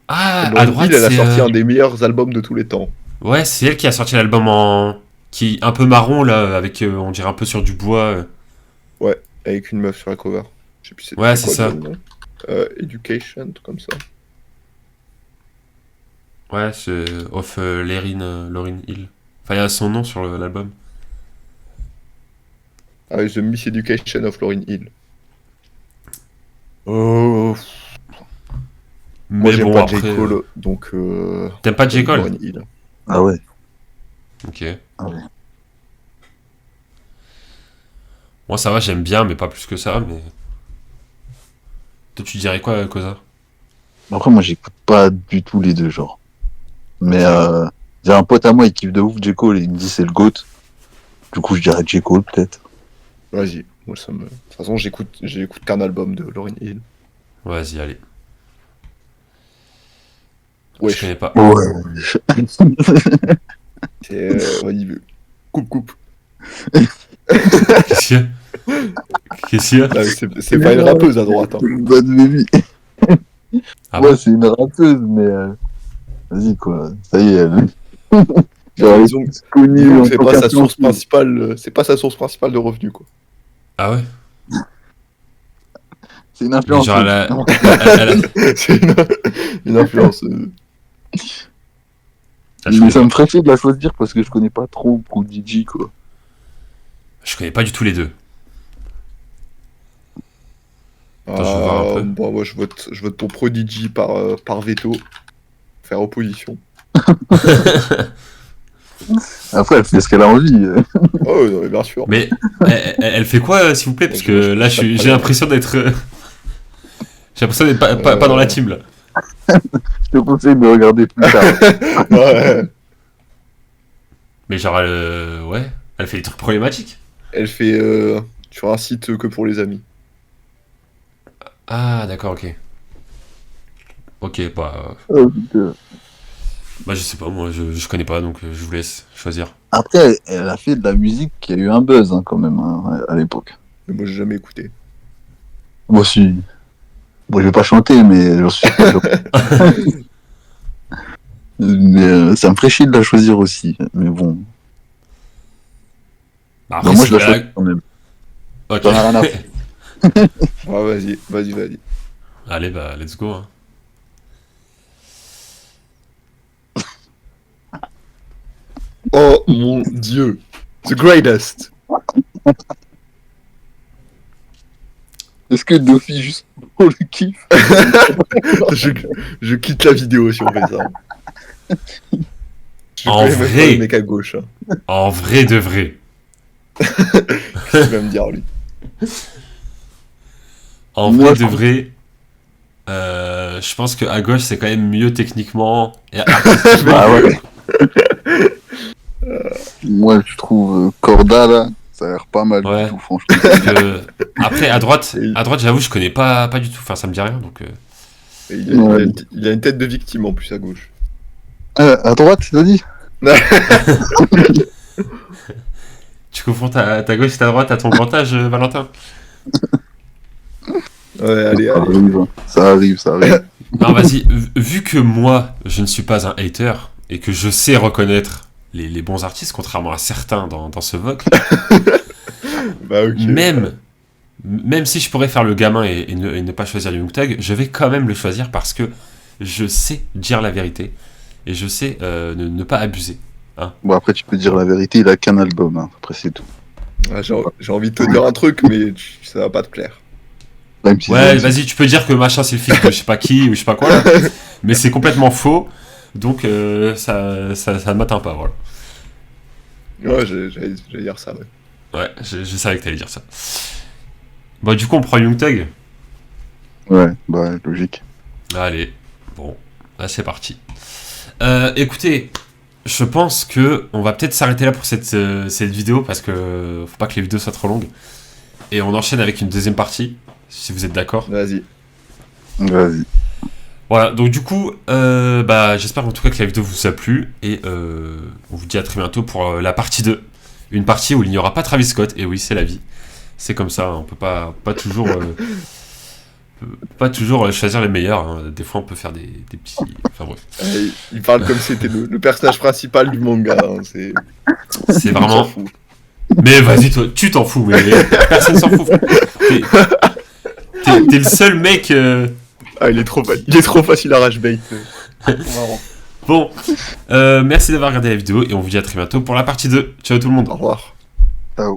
Ah, Lauryn à droite, Hill, elle a c'est... sorti un des meilleurs albums de tous les temps. Ouais, c'est elle qui a sorti l'album en... qui un peu marron, là, avec, on dirait un peu sur du bois. Ouais, avec une meuf sur la cover. Je sais plus Ouais, c'est c'est ça. quoi le nom. Education, un truc comme ça. Ouais, c'est Of Lauryn Hill. Enfin, il y a son nom sur l'album. Ah, The Miseducation of Lauryn Hill. Oh, moi Mais j'aime bon, pas après... J. Cole, donc T'aimes pas J. Cole? Lauryn Hill. Ah ouais. Ok. Ah ouais. Moi, ça va, j'aime bien, mais pas plus que ça, mais... Toi, tu dirais quoi, Koza? Après, moi, j'écoute pas du tout les deux, genre. Mais j'ai un pote à moi, il kiffe de ouf J. Cole, et il me dit c'est le GOAT. Du coup, je dirais J. Cole, peut-être. Vas-y, moi ça me. De toute façon, j'écoute qu'un album de Lauryn Hill. Vas-y, allez. Ouais, Je connais pas. Ouais. c'est. Vas-y, coupe. Qu'est-ce qu'il y a? Qu'est-ce qu'il y a? Ah, mais c'est pas une rappeuse à droite. Hein. Bonne baby. Ah Ouais, bon? c'est une rappeuse, mais vas-y, quoi. Ça y est, elle. Genre, Disons elle est connue disons en que c'est tant pas sa qu'influenceuse. source principale. C'est pas sa source principale de revenus, quoi. Ah ouais? C'est une Mais influenceuse. genre, Non. C'est une influence. Là, je Mais connais ça pas. me ferait chier de la choisir parce que je connais pas trop Prodigy, quoi. Je connais pas du tout les deux. Attends, je vais voir un peu. Bon, moi, je vote pour Prodigy par veto. Faire opposition. Après, elle fait ce qu'elle a envie. Oh, non, mais bien sûr. Mais elle fait quoi, s'il vous plaît? Parce que là, j'ai l'impression d'être. J'ai l'impression d'être pas dans la team là. Je te conseille de regarder plus tard. Ouais. Mais genre, ouais, elle fait des trucs problématiques. Elle fait sur un site que pour les amis. Ah, d'accord, ok. Ok, Oh, putain. bah je sais pas, moi je connais pas, donc je vous laisse choisir. Après, elle a fait de la musique qui a eu un buzz hein, quand même hein, à l'époque. Mais moi, j'ai jamais écouté. Moi aussi. Bon, je vais pas chanter, mais j'en suis pas sûr. Mais ça me ferait chier de la choisir aussi. Mais bon. Bah, Non, après, moi, si je la la- choisis quand même. Ok. J'en ai rien à foutre. Ouais, vas-y. Allez, bah let's go. Hein. Oh mon dieu. The greatest. Est-ce que Dofi, juste pour le kiff je quitte la vidéo si on fait ça. Je En connais même pas vrai. le mec à gauche. Hein. En vrai de vrai. Qu'est-ce qu'il va me dire, lui? En Moi, vrai je de trouve- vrai. Je pense que à gauche c'est quand même mieux techniquement et artistiquement. Ah ouais. Moi, je trouve Corda, là, ça a l'air pas mal Ouais. du tout, franchement. Après à droite j'avoue je connais pas du tout. Enfin ça me dit rien donc. Et Ouais. il a une tête de victime en plus à gauche. À droite, t'as dit Tu confonds ta gauche et ta droite à ton grand âge, Valentin? Ouais, allez. Ça arrive. Non, vas-y, vu que moi, je ne suis pas un hater et que je sais reconnaître les bons artistes, contrairement à certains dans ce vote, Bah, ok. même si je pourrais faire le gamin et ne pas choisir le Young Thug, je vais quand même le choisir parce que je sais dire la vérité et je sais ne pas abuser. Bon, après, tu peux dire la vérité, il a qu'un album, hein. Après, c'est tout. Ouais, j'ai envie de te dire un truc, mais ça va pas te plaire. Même si Ouais, vas-y, tu peux dire que machin c'est le fils de je sais pas qui ou je sais pas quoi, là, mais c'est complètement faux, donc ça ne m'atteint pas, voilà. Ouais, j'allais dire ça, ouais. Ouais, je savais que t'allais dire ça. Bon, du coup, on prend Young Thug. Ouais, bah, logique. Allez, bon, là c'est parti. Écoutez, je pense que on va peut-être s'arrêter là pour cette vidéo parce que faut pas que les vidéos soient trop longues. Et on enchaîne avec une deuxième partie, si vous êtes d'accord. Vas-y. Vas-y. Voilà, donc du coup, j'espère en tout cas que la vidéo vous a plu. Et on vous dit à très bientôt pour la partie 2. Une partie où il n'y aura pas Travis Scott. Et oui, c'est la vie. C'est comme ça, on peut pas toujours... pas toujours choisir les meilleurs, hein. Des fois on peut faire des petits... Enfin bref. Il parle comme si c'était le personnage principal du manga. Hein. C'est C'est on s'en vraiment... fout. Mais vas-y toi, tu t'en fous, mais personne s'en fout. T'es le seul mec... Ah, il est trop facile à rage bait. Marrant. Bon, merci d'avoir regardé la vidéo et on vous dit à très bientôt pour la partie 2. Ciao tout le monde. Au revoir. Ciao.